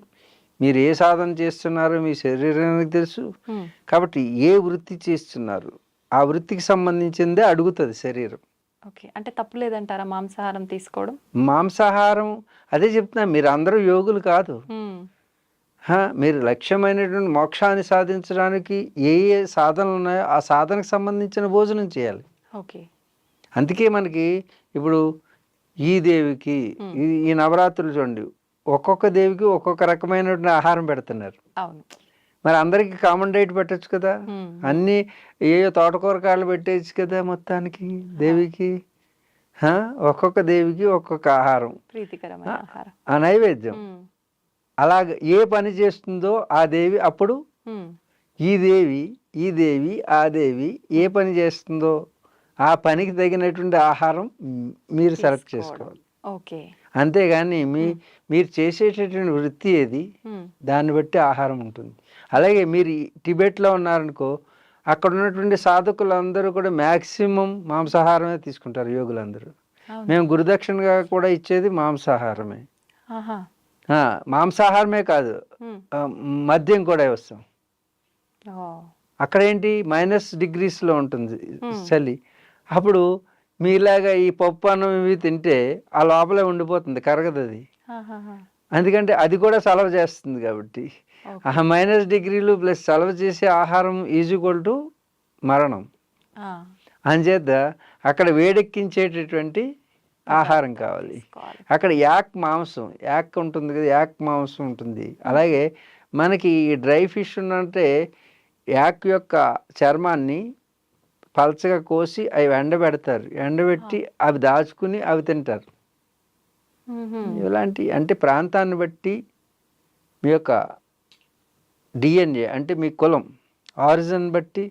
మీరు ఏ సాధన చేస్తున్నారో మీ శరీరానికి తెలుసు. ఉమ్, కాబట్టి ఏ వృత్తి చేస్తున్నారు ఆ వృత్తికి సంబంధించిందే అడుగుతుంది శరీరం. ఓకే. అంటే తప్పు లేదంటారా మాంసాహారం తీసుకోవడం? మాంసాహారం అదే చెప్తున్నా, మీరు అందరూ యోగులు కాదు. ఉమ్, మీరు లక్ష్యమైనటువంటి మోక్షాన్ని సాధించడానికి ఏ ఏ సాధనలు ఉన్నాయో ఆ సాధనకు సంబంధించిన భోజనం చేయాలి. ఓకే. అందుకే మనకి ఇప్పుడు ఈ దేవికి ఈ నవరాత్రులు చూడండి, ఒక్కొక్క దేవికి ఒక్కొక్క రకమైనటువంటి ఆహారం పెడుతున్నారు. అవును. మరి అందరికీ కామన్ డైట్ పెట్టచ్చు కదా, ఉమ్, అన్నీ ఏ తోటకూర కాళ్ళు పెట్టేయచ్చు కదా మొత్తానికి దేవికి. ఒక్కొక్క దేవికి ఒక్కొక్క ఆహారం, ప్రీతికరమైన ఆహారం, ఆ నైవేద్యం. ఉమ్, అలాగ ఏ పని చేస్తుందో ఆ దేవి అప్పుడు ఉమ్, ఈ దేవి ఆ దేవి ఏ పని చేస్తుందో ఆ పనికి తగినటువంటి ఆహారం మీరు సెలెక్ట్ చేసుకోవాలి. ఓకే. అంతేగాని మీరు చేసేటటువంటి వృత్తి ఏది ఉమ్, దాన్ని బట్టి ఆహారం ఉంటుంది. అలాగే మీరు టిబెట్లో ఉన్నారనుకో, అక్కడ ఉన్నటువంటి సాధకులందరూ కూడా మ్యాక్సిమం మాంసాహారమే తీసుకుంటారు యోగులందరూ. అవును. మేము గురుదక్షిణగా కూడా ఇచ్చేది మాంసాహారమే. ఆహా. మాంసాహారమే కాదు, ఉమ్. ఆ, మద్యం కూడా ఇస్తాం. ఓ. అక్కడ ఏంటి -డిగ్రీస్లో ఉంటుంది ఉమ్. చలి. అప్పుడు మీలాగా ఈ పప్పు అన్నం ఇవి తింటే ఆ లోపలే ఉండిపోతుంది, కరగదు అది. ఆహాహా. ఎందుకంటే అది కూడా చలవ చేస్తుంది కాబట్టి. ఓకే. -డిగ్రీలు ప్లస్ చలవ చేసే ఆహారం ఈజ్ఈక్వల్ టు మరణం. ఆ. అంచేత అక్కడ వేడెక్కించేటటువంటి ఆహారం కావాలి. తీసుకోవాలి. అక్కడ మాంసం ఉంటుంది కదా, మాంసం ఉంటుంది. అలాగే మనకి ఈ డ్రై ఫిష్ అంటే యాక్ యొక్క చర్మాన్ని పలచగా కోసి అవి ఎండబెడతారు, ఎండబెట్టి అవి దాచుకుని అవి తింటారు. ఇలాంటి అంటే ప్రాంతాన్ని బట్టి మీ యొక్క డిఎన్ఏ అంటే మీ కులం ఆరిజిన్ బట్టి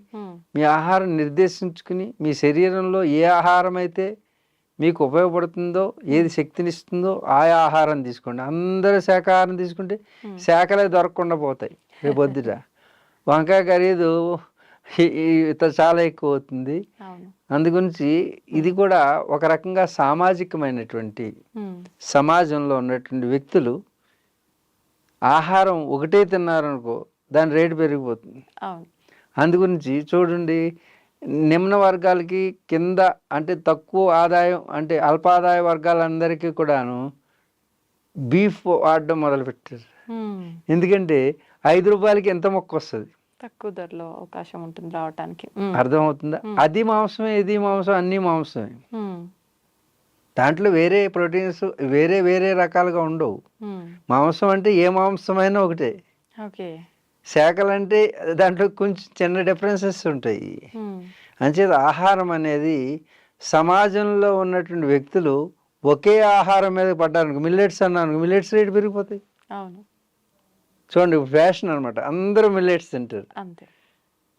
మీ ఆహారం నిర్దేశించుకుని మీ శరీరంలో ఏ ఆహారం అయితే మీకు ఉపయోగపడుతుందో, ఏది శక్తినిస్తుందో ఆయా ఆహారం తీసుకోండి. అందరూ శాకాహారం తీసుకుంటే శాఖలే దొరకకుండా పోతాయి. రేపు పొద్దుట వంకాయ ఖరీదు చాలా ఎక్కువ అవుతుంది. అందుగురించి ఇది కూడా ఒక రకంగా సామాజికమైనటువంటి సమాజంలో ఉన్నటువంటి వ్యక్తులు ఆహారం ఒకటే తిన్నారనుకో దాని రేటు పెరిగిపోతుంది. అందుగురించి చూడండి, నిమ్న వర్గాలకి కింద అంటే తక్కువ ఆదాయం అంటే అల్పాదాయ వర్గాలందరికీ కూడాను బీఫ్ వాడడం మొదలుపెట్టారు. ఎందుకంటే 5 రూపాయలకి ఎంత మొక్క వస్తుంది, తక్కువ ధరలో అవకాశం ఉంటుంది రావటానికి. అర్థమవుతుందా? అది మాంసమే, ఇది మాంసం, అన్ని మాంసమే. దాంట్లో వేరే ప్రోటీన్స్ వేరే వేరే రకాలుగా ఉండవు. మాంసం అంటే ఏ మాంసమైనా ఒకటే. శాఖలంటే దాంట్లో కొంచెం చిన్న డిఫరెన్సెస్ ఉంటాయి. అంచేత ఆహారం అనేది సమాజంలో ఉన్నటువంటి వ్యక్తులు ఒకే ఆహారం మీద పడ్డారు. మిల్లెట్స్ అన్నాను, మిల్లెట్స్ రేటు పెరిగిపోతాయి. చూడండి, ఫ్యాషన్ అనమాట, అందరూ మిల్లెట్స్ తింటారు,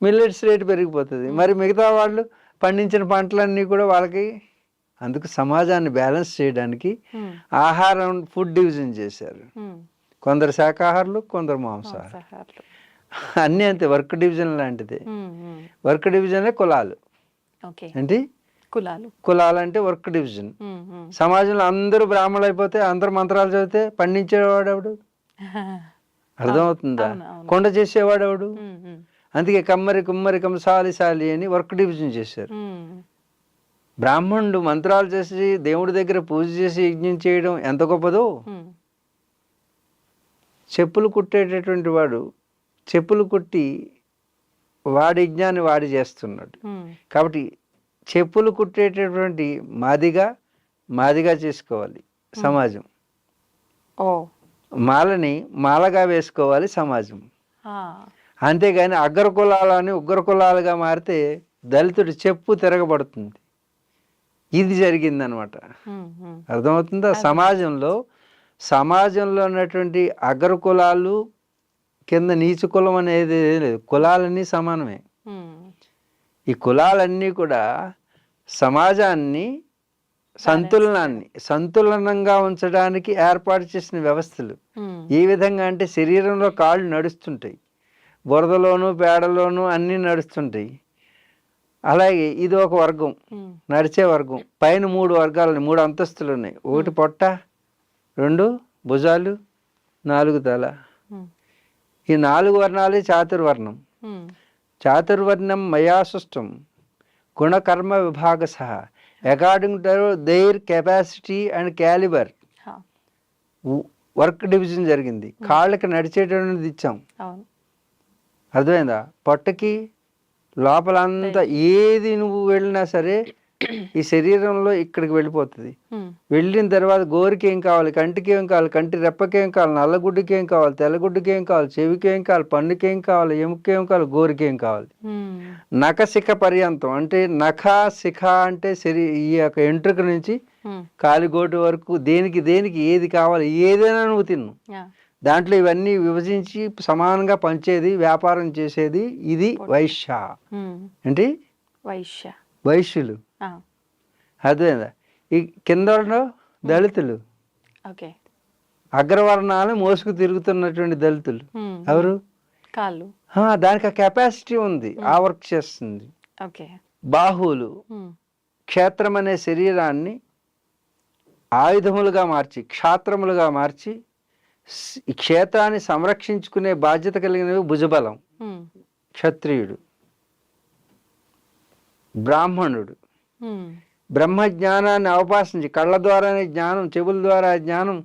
మిల్లెట్స్ రేటు పెరిగిపోతుంది. మరి మిగతా వాళ్ళు పండించిన పంటలన్నీ కూడా వాళ్ళకి. అందుకు సమాజాన్ని బ్యాలెన్స్ చేయడానికి ఆహారం ఫుడ్ డివిజన్ చేశారు. కొందరు శాకాహారులు, కొందరు మాంసాహారులు, అన్నీ అంతే. వర్క్ డివిజన్ లాంటిది. వర్క్ డివిజనే కులాలు. ఏంటి కులాలు అంటే వర్క్ డివిజన్. సమాజంలో అందరూ బ్రాహ్మణులు అయిపోతే అందరూ మంత్రాలు చదివితే పండించేవాడు అర్థమవుతుందా? కొండ చేసేవాడు ఎవడు? అందుకే కమ్మరి కుమ్మరి కంసాలి సాలి అని వర్క్ డివిజన్ చేశారు. బ్రాహ్మణుడు మంత్రాలు చేసి దేవుడి దగ్గర పూజ చేసి యజ్ఞం చేయడం ఎంత గొప్పదో, చెప్పులు కుట్టేటటువంటి వాడు చెప్పులు కుట్టి వాడి యజ్ఞాన్ని వాడి చేస్తున్నాడు. కాబట్టి చెప్పులు కుట్టేటటువంటి మాదిగా చేసుకోవాలి సమాజం. మాలని మాలగా వేసుకోవాలి సమాజం. అంతేగాని అగ్ర కులాలని ఉగ్ర కులాలుగా మారితే దళితుడి చెప్పు తిరగబడుతుంది. ఇది జరిగిందనమాట. అర్థమవుతుందా? సమాజంలో ఉన్నటువంటి అగ్ర కులాలు కింద నీచు కులం అనేది లేదు, కులాలన్నీ సమానమే. ఈ కులాలన్నీ కూడా సమాజాన్ని సంతులనంగా ఉంచడానికి ఏర్పాటు చేసిన వ్యవస్థలు. ఏ విధంగా అంటే శరీరంలో కాళ్ళు నడుస్తుంటాయి, బురదలోను పేడలోను అన్నీ నడుస్తుంటాయి. అలాగే ఇది ఒక వర్గం, నడిచే వర్గం. పైన 3 వర్గాలు, 3 అంతస్తులు ఉన్నాయి. 1 పొట్ట, 2 భుజాలు, 4 తల. ఈ 4 వర్ణాలే చాతుర్వర్ణం. చాతుర్వర్ణం మయా సృష్టం గుణకర్మ విభాగ సహా according to their capacity and calibre. Work division జరిగింది. కాళ్ళకి నడిచేటటువంటిది ఇచ్చాం. అర్థమైందా? పొట్టకి లోపలంతా ఏది నువ్వు వెళ్ళినా సరే ఈ శరీరంలో ఇక్కడికి వెళ్ళిపోతుంది. వెళ్ళిన తర్వాత గోరికి ఏం కావాలి, కంటికి ఏం కావాలి, కంటి రెప్పకి ఏం కావాలి, నల్లగుడ్డుకి ఏం కావాలి, తెల్లగుడ్డుకి ఏం కావాలి, చెవికి ఏం కావాలి, పన్నుకి ఏం కావాలి, ఎముకకి ఏం కావాలి, గోరికి ఏం కావాలి. నఖశిఖ పర్యంతం అంటే శిఖ అంటే ఈ యొక్క ఎంట్రుక నుంచి కాలిగోటు వరకు దేనికి ఏది కావాలి, ఏదైనా నువ్వు తిన్ను. దాంట్లో ఇవన్నీ విభజించి సమానంగా పంచేది, వ్యాపారం చేసేది ఇది వైశ్య. ఏంటి వైశ్యులు? అదేందా? ఈ కింద దళితులు, అగ్రవర్ణాలు మోసుకు తిరుగుతున్నటువంటి దళితులు ఎవరు? దానికి ఆ కెపాసిటీ ఉంది, ఆ వర్క్ చేస్తుంది. బాహువులు క్షేత్రం అనే శరీరాన్ని ఆయుధములుగా మార్చి, క్షాత్రములుగా మార్చి ఈ క్షేత్రాన్ని సంరక్షించుకునే బాధ్యత కలిగినవి భుజబలం. క్షత్రియుడు, బ్రాహ్మణుడు బ్రహ్మ జ్ఞానాన్ని అవపాసించి కళ్ళ ద్వారానే జ్ఞానం, చెవుల ద్వారా జ్ఞానం,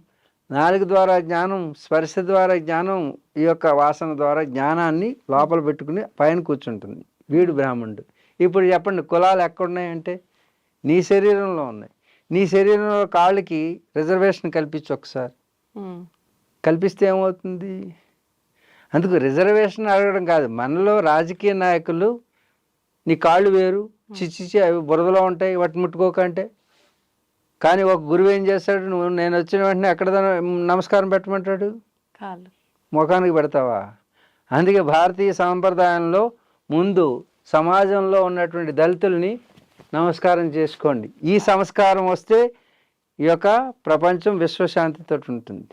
నాలుక ద్వారా జ్ఞానం, స్పర్శ ద్వారా జ్ఞానం, ఈ యొక్క వాసన ద్వారా జ్ఞానాన్ని లోపల పెట్టుకుని పైన కూర్చుంటుంది. వీడు బ్రాహ్మణుడు. ఇప్పుడు చెప్పండి, కులాలు ఎక్కడున్నాయంటే నీ శరీరంలో ఉన్నాయి. నీ శరీరంలో కాళ్ళకి రిజర్వేషన్ కల్పించు ఒకసారి. కల్పిస్తే ఏమవుతుంది? అందుకు రిజర్వేషన్ అడగడం కాదు, మనలో రాజకీయ నాయకులు నీ కాళ్ళు వేరు, చిచ్చిచి అవి బురదలో ఉంటాయి, వాటిని ముట్టుకోకంటే. కానీ ఒక గురువు ఏం చేస్తాడు, నేను వచ్చిన వెంటనే ఎక్కడ నమస్కారం పెట్టమంటాడు? ముఖానికి పెడతావా? అందుకే భారతీయ సాంప్రదాయంలో ముందు సమాజంలో ఉన్నటువంటి దళితుల్ని నమస్కారం చేసుకోండి. ఈ సంస్కారం వస్తే ఈ యొక్క ప్రపంచం విశ్వశాంతితో ఉంటుంది.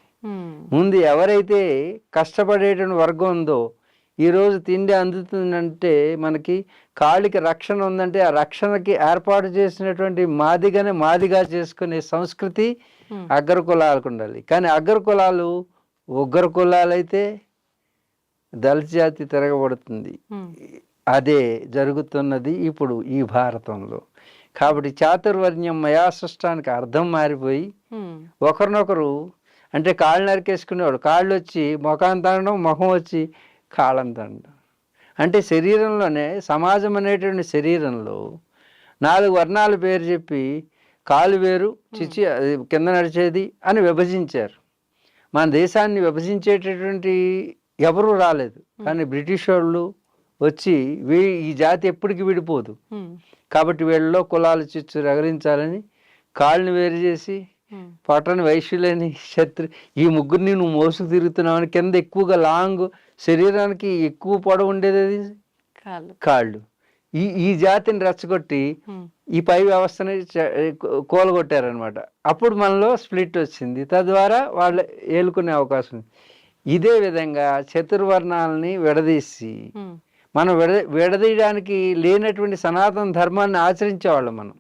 ముందు ఎవరైతే కష్టపడేటువంటి వర్గం ఉందో, ఈరోజు తిండి అందుతుందంటే మనకి కాళ్ళకి రక్షణ ఉందంటే ఆ రక్షణకి ఏర్పాటు చేసినటువంటి మాదిగా చేసుకునే సంస్కృతి అగ్ర కులాలకు ఉండాలి. కానీ అగ్ర కులాలు ఉగ్ర కులాలైతే దళిత జాతి తిరగబడుతుంది. అదే జరుగుతున్నది ఇప్పుడు ఈ భారతంలో. కాబట్టి చాతుర్వర్ణ్యం మయా సృష్టానికి అర్థం మారిపోయి ఒకరినొకరు అంటే కాళ్ళు నరికేసుకునేవాడు, కాళ్ళు వచ్చి ముఖాన్ని తండడం, ముఖం వచ్చి కాళ్ళని తండడం. అంటే శరీరంలోనే సమాజం అనేటువంటి శరీరంలో 4 వర్ణాల పేరు చెప్పి కాలు వేరు, చిచి అది కింద నడిచేది అని విభజించారు. మన దేశాన్ని విభజించేటటువంటి ఎవరూ రాలేదు. కానీ బ్రిటిష్ వాళ్ళు వచ్చి ఈ జాతి ఎప్పటికీ విడిపోదు కాబట్టి వీళ్ళలో కులాలు చిచ్చు రగలించాలని కాళ్ళని వేరు చేసి పట్టణ వైశ్యులని ఈ ముగ్గురిని నువ్వు మోసుకు తిరుగుతున్నావని కింద ఎక్కువగా లాంగ్ శరీరానికి ఎక్కువ పొడవు ఉండేది అది కాళ్ళు. ఈ జాతిని రెచ్చగొట్టి ఈ పై వ్యవస్థని కూలగొట్టారనమాట. అప్పుడు మనలో స్ప్లిట్ వచ్చింది, తద్వారా వాళ్ళు ఏలుకునే అవకాశం ఉంది. ఇదే విధంగా చతుర్వర్ణాలని విడదీసి మనం విడదీయడానికి లేనటువంటి సనాతన ధర్మాన్ని ఆచరించేవాళ్ళం. మనం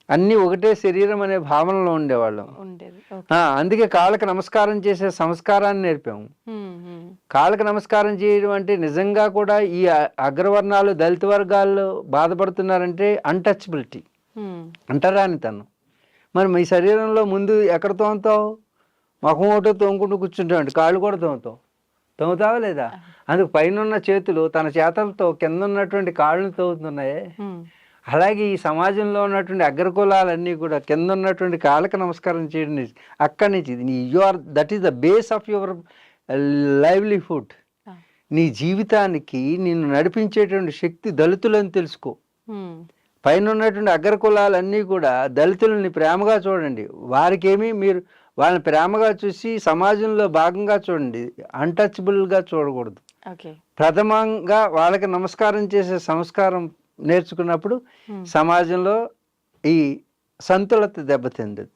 అన్నీ ఒకటే శరీరం అనే భావనలో ఉండేవాళ్ళం. అందుకే కాళ్ళకి నమస్కారం చేసే సంస్కారాన్ని నేర్పాము. కాళ్ళకి నమస్కారం చేయడం అంటే నిజంగా కూడా ఈ అగ్రవర్ణాలు దళిత వర్గాల్లో బాధపడుతున్నారంటే అన్టచబిలిటీ, అంటరానితనం. మరి మీ శరీరంలో ముందు ఎక్కడ తోముతావు? ముఖం ఒకటో తోముకుంటూ కూర్చుంటావు, కాళ్ళు కూడా తోముతావా లేదా? అందుకు పైన ఉన్న చేతులు తన చేతలతో కింద ఉన్నటువంటి కాళ్ళని తోముతున్నాయే. అలాగే ఈ సమాజంలో ఉన్నటువంటి అగ్రకులాలన్నీ కూడా కింద ఉన్నటువంటి కాళ్ళకి నమస్కారం చేయడం అక్కడి నుంచి that is the base of your livelihood. నీ జీవితానికి నిన్ను నడిపించేటువంటి శక్తి దళితులని తెలుసుకో. పైన ఉన్నటువంటి అగ్రకులాలన్నీ కూడా దళితులని ప్రేమగా చూడండి. వారికేమీ మీరు వాళ్ళని ప్రేమగా చూసి సమాజంలో భాగంగా చూడండి, అన్టచబుల్గా చూడకూడదు. ప్రథమంగా వాళ్ళకి నమస్కారం చేసే సంస్కారం నేర్చుకున్నప్పుడు సమాజంలో ఈ సంతులత దెబ్బతిందదు.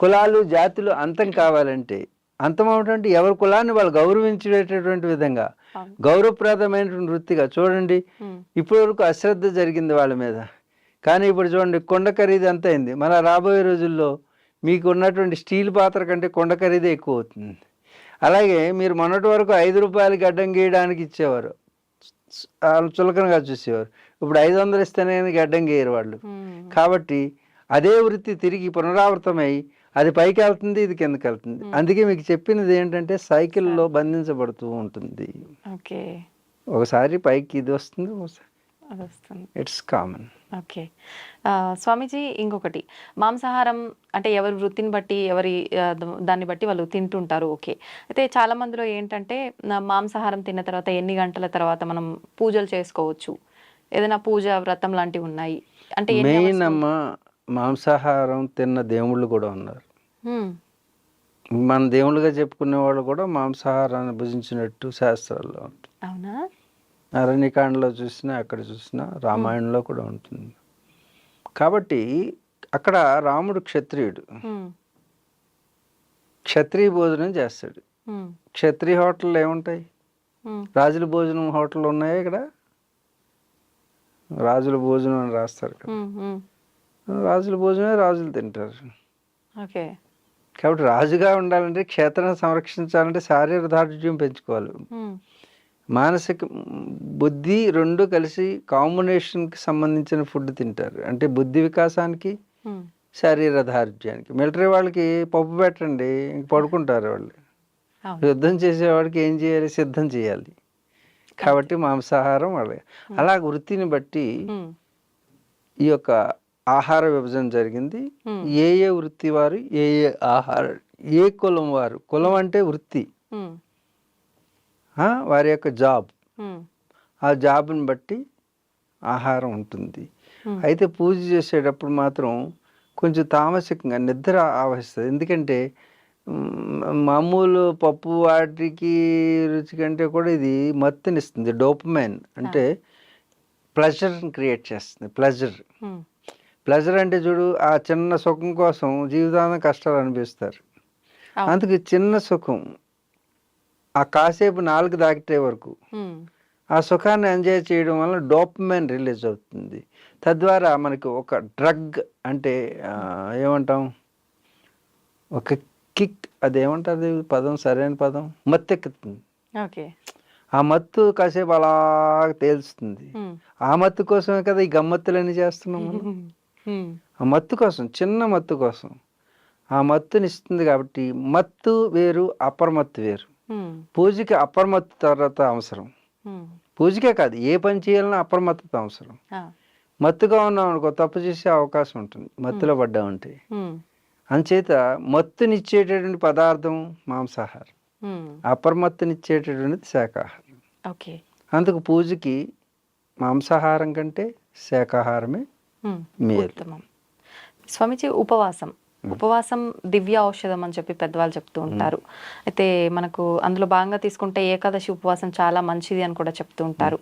కులాలు జాతులు అంతం కావాలంటే అంతం అవటువంటి ఎవరి కులాన్ని వాళ్ళు గౌరవించేటటువంటి విధంగా గౌరవప్రదమైనటువంటి వృత్తిగా చూడండి. ఇప్పటి వరకు అశ్రద్ధ జరిగింది వాళ్ళ మీద, కానీ ఇప్పుడు చూడండి కొండ ఖరీదు ఎంత అయింది. మన రాబోయే రోజుల్లో మీకు ఉన్నటువంటి స్టీల్ పాత్ర కంటే కొండ ఖరీదే ఎక్కువ అవుతుంది. అలాగే మీరు మొన్నటి వరకు 5 రూపాయలు గడ్డం గీయడానికి ఇచ్చేవారు, చులకనగా చూసేవారు. ఇప్పుడు 500 ఇస్తేనే గడ్డం గీయరు వాళ్ళు. కాబట్టి అదే వృత్తి తిరిగి పునరావృతమై అది పైకి వెళ్తుంది, ఇది కిందకి వెళ్తుంది. అందుకే మీకు చెప్పినది ఏంటంటే సైకిల్లో బంధించబడుతూ ఉంటుంది. ఒకసారి పైకి ఇది వస్తుంది, ఇట్స్ కామన్. ఓకే స్వామీజీ, ఇంకొకటి మాంసాహారం అంటే ఎవరి వృత్తిని బట్టి ఎవరి దాన్ని బట్టి వాళ్ళు తింటుంటారు. ఓకే, అయితే చాలా మందిలో ఏంటంటే మాంసాహారం తిన్న తర్వాత ఎన్ని గంటల తర్వాత మనం పూజలు చేసుకోవచ్చు, ఏదైనా పూజ వ్రతం లాంటివి ఉన్నాయి అంటే మెయిన్ అమ్మ మాంసాహారం తిన్న దేవుళ్ళు కూడా ఉన్నారు. మన దేవుళ్ళుగా చెప్పుకునే వాళ్ళు కూడా మాంసాహారాన్ని భుజించినట్టు శాస్త్రాల్లో ఉంటుంది. అవునా? అరణ్యకాండలో చూసినా అక్కడ చూసినా రామాయణంలో కూడా ఉంటుంది. కాబట్టి అక్కడ రాముడు క్షత్రియుడు, క్షత్రియ భోజనం చేస్తాడు. క్షత్రియ హోటళ్ళు ఏముంటాయి? రాజుల భోజనం హోటళ్ళు ఉన్నాయా ఇక్కడ? రాజుల భోజనం అని రాస్తారు కదా. రాజుల భోజనమే రాజులు తింటారు. ఓకే. కాబట్టి రాజుగా ఉండాలంటే, క్షేత్రాన్ని సంరక్షించాలంటే శారీరక దార్ఢ్యం పెంచుకోవాలి. హ్మ్. మానసిక బుద్ధి 2 కలిసి కాంబినేషన్‌కి సంబంధించిన ఫుడ్ తింటారు. అంటే బుద్ధి వికాసానికి, హ్మ్. శారీర దార్ఢ్యానికి. మిలిటరీ వాళ్ళకి పప్పు పెట్టండి ఇంక పడుకుంటారు వాళ్ళు. అవును. యుద్ధం చేసేవాడికి ఏం చేయాలి? సిద్ధం చేయాలి. కాబట్టి మాంసాహారం వాళ్ళే. అలా వృత్తిని బట్టి హ్మ్. ఈ యొక్క ఆహార విభజన జరిగింది. హ్మ్. ఏ ఏ వృత్తి వారు ఏ ఏ ఆహార ఏ కులం వారు. కులం అంటే వృత్తి. హ్మ్. వారి యొక్క జాబ్. హ్మ్. ఆ జాబ్‌ని బట్టి ఆహారం ఉంటుంది. హ్మ్. అయితే పూజ చేసేటప్పుడు మాత్రం కొంచెం తామసికంగా నిద్ర ఆవహిస్తది. ఎందుకంటే మామూలు పప్పు వాటికి రుచి కంటే కూడా ఇది మత్తునిస్తుంది. డోపమైన్ అంటే ప్లెజర్‌ని క్రియేట్ చేస్తుంది. ప్లెజర్. హ్మ్. ప్లెజర్ అంటే చూడు ఆ చిన్న సుఖం కోసం జీవితాంతం కష్టాలు అనిపిస్తారు. అవును. అందుకు చిన్న సుఖం ఆ కాసేపు నాలుక దాకే వరకు హ్మ్. ఆ సుఖాన్ని ఎంజాయ్ చేయడం వల్ల డోపమైన్ రిలీజ్ అవుతుంది. తద్వారా మనకి ఒక డ్రగ్ అంటే ఏమంటాం? ఒక కిక్ అదేమంటారు పదం సరైన పదం? మత్తెక్కుతుంది. ఓకే. ఆ మత్తు కాసేపు అలాగ తేలుస్తుంది. హ్మ్. ఆ మత్తు కోసమే కదా ఈ గమ్మత్తులన్నీ చేస్తున్నాం మనం. హ్మ్. ఆ మత్తు కోసం, చిన్న మత్తు కోసం. ఆ మత్తునిస్తుంది కాబట్టి మత్తు వేరు, అపరమత్తు వేరు. హ్మ్. పూజకి అపరమత్తు తర్వాత అవసరం. హ్మ్. పూజకే కాదు ఏ పని చేయాలన్నా అప్రమత్తత అవసరం. ఆ! మత్తుగా ఉన్నామనుకో తప్పు చేసే అవకాశం ఉంటుంది. మత్తులో పడ్డామంటే. హ్మ్. అంచేత మత్తునిచ్చేటటువంటి పదార్థం మాంసాహారం. హ్మ్. అపరమత్తునిచ్చేటటువంటిది శాకాహారం. ఓకే. అందుకు పూజకి మాంసాహారం కంటే శాకాహారమే హ్మ్. మేలు. ఉత్తమం. స్వామీజీ ఉపవాసం. ఉపవాసం దివ్య ఔషధం అని చెప్పి పెద్దవాళ్ళు చెప్తూ ఉంటారు. అయితే మనకు అందులో భాగంగా తీసుకుంటే ఏకాదశి ఉపవాసం చాలా మంచిది అని కూడా చెప్తూ ఉంటారు.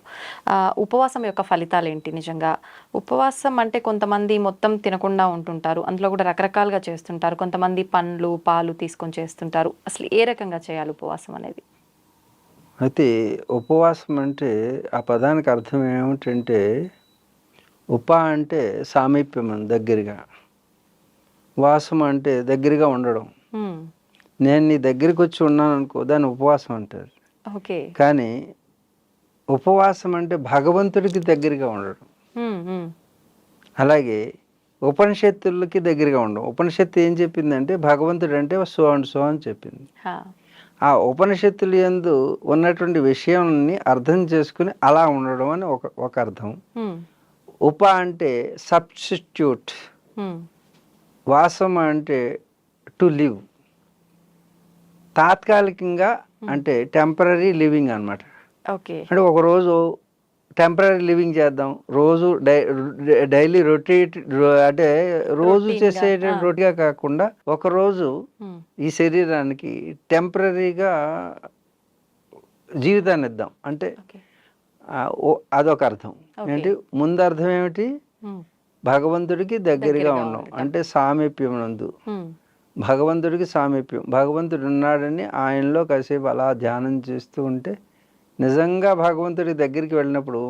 ఉపవాసం యొక్క ఫలితాలేంటి నిజంగా? ఉపవాసం అంటే కొంతమంది మొత్తం తినకుండా ఉంటుంటారు. అందులో కూడా రకరకాలుగా చేస్తుంటారు. కొంతమంది పండ్లు, పాలు తీసుకొని చేస్తుంటారు. అసలు ఏ రకంగా చేయాలి ఉపవాసం అనేది? అయితే ఉపవాసం అంటే ఆ పదానికి అర్థం ఏమిటంటే అంటే సామీప్యం దగ్గరగా. వాసం అంటే దగ్గరగా ఉండడం. హ్మ్. నేను నీ దగ్గరికొచ్చి ఉన్నాననుకో దాన్ని ఉపవాసం అంటారు. ఓకే. కానీ ఉపవాసం అంటే భగవంతుడికి దగ్గరగా ఉండడం. హ్మ్. హ్మ్. అలాగే ఉపనిషత్తులకి దగ్గరగా ఉండడం. ఉపనిషత్తు ఏం చెప్పిందంటే భగవంతుడంటే సో అండ్ సో అని చెప్పింది. హా! ఆ ఉపనిషత్తుల యందు ఉన్నటువంటి విషయాన్ని అర్థం చేసుకుని అలా ఉండడం అని ఒక అర్థం. హ్మ్. అంటే సబ్స్టిట్యూట్. హ్మ్. వాసం అంటే టు లివ్. తాత్కాలికంగా అంటే టెంపరరీ లివింగ్ అనమాట. ఓకే. అంటే ఒకరోజు టెంపరరీ లివింగ్ చేద్దాం. రోజు డైలీ అంటే రోజు రొటీన్‌గా. చేసేటువంటి రొటీన్‌గా కాకుండా ఒకరోజు హ్మ్. ఈ శరీరానికి టెంపరరీగా జీవితాన్ని ఇద్దాం. అంటే ఓకే. అదొక అర్థం. ఓకే. ఏంటి ముందు అర్థం ఏమిటి? హ్మ్. భగవంతుడికి దగ్గరగా ఉండడం. ఉండటం. అంటే సామీప్యం నందు. హ్మ్. భగవంతుడికి సామీప్యం. భగవంతుడు ఉన్నాడని ఆయనలో కాసేపు అలా ధ్యానం చేస్తూ ఉంటే నిజంగా భగవంతుడి దగ్గరికి వెళ్ళినప్పుడు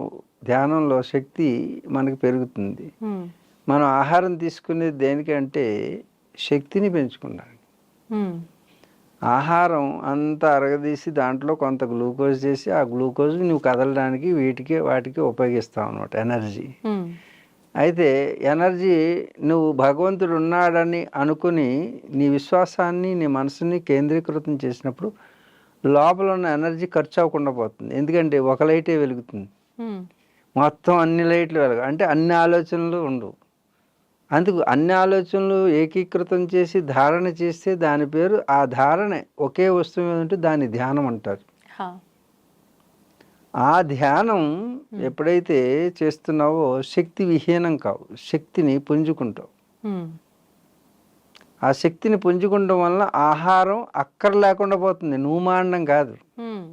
ధ్యానంలో శక్తి మనకు పెరుగుతుంది. హ్మ్. మనం ఆహారం తీసుకునేది దేనికంటే శక్తిని పెంచుకోవడానికి. హ్మ్. ఆహారం అంతా అరగదీసి దాంట్లో కొంత గ్లూకోజ్ చేసి ఆ గ్లూకోజ్ నువ్వు కదలడానికి వాటికి ఉపయోగిస్తావు అన్నమాట ఎనర్జీ. హ్మ్. అయితే ఎనర్జీ నువ్వు భగవంతుడు ఉన్నాడని అనుకుని నీ విశ్వాసాన్ని నీ మనసుని కేంద్రీకృతం చేసినప్పుడు లోపల ఉన్న ఎనర్జీ ఖర్చు అవ్వకుండా పోతుంది. ఎందుకంటే ఒక లైటే వెలుగుతుంది. హ్మ్. మొత్తం అన్ని లైట్లు అంటే అన్ని ఆలోచనలు ఉండవు. అందుకు అన్ని ఆలోచనలు ఏకీకృతం చేసి ధారణ చేస్తే దాని పేరు ఆ ధారణే ఒకే వస్తువు మీద ఉంటే దాన్ని ధ్యానం అంటారు. హా! ఆ ధ్యానం ఎప్పుడైతే చేస్తున్నావో శక్తి విహీనం కావు. శక్తిని పుంజుకుంటావు. హ్మ్. ఆ శక్తిని పుంజుకుంటం వలన ఆహారం అక్కర లేకుండా పోతుంది. నువ్వు మానడం కాదు. హ్మ్.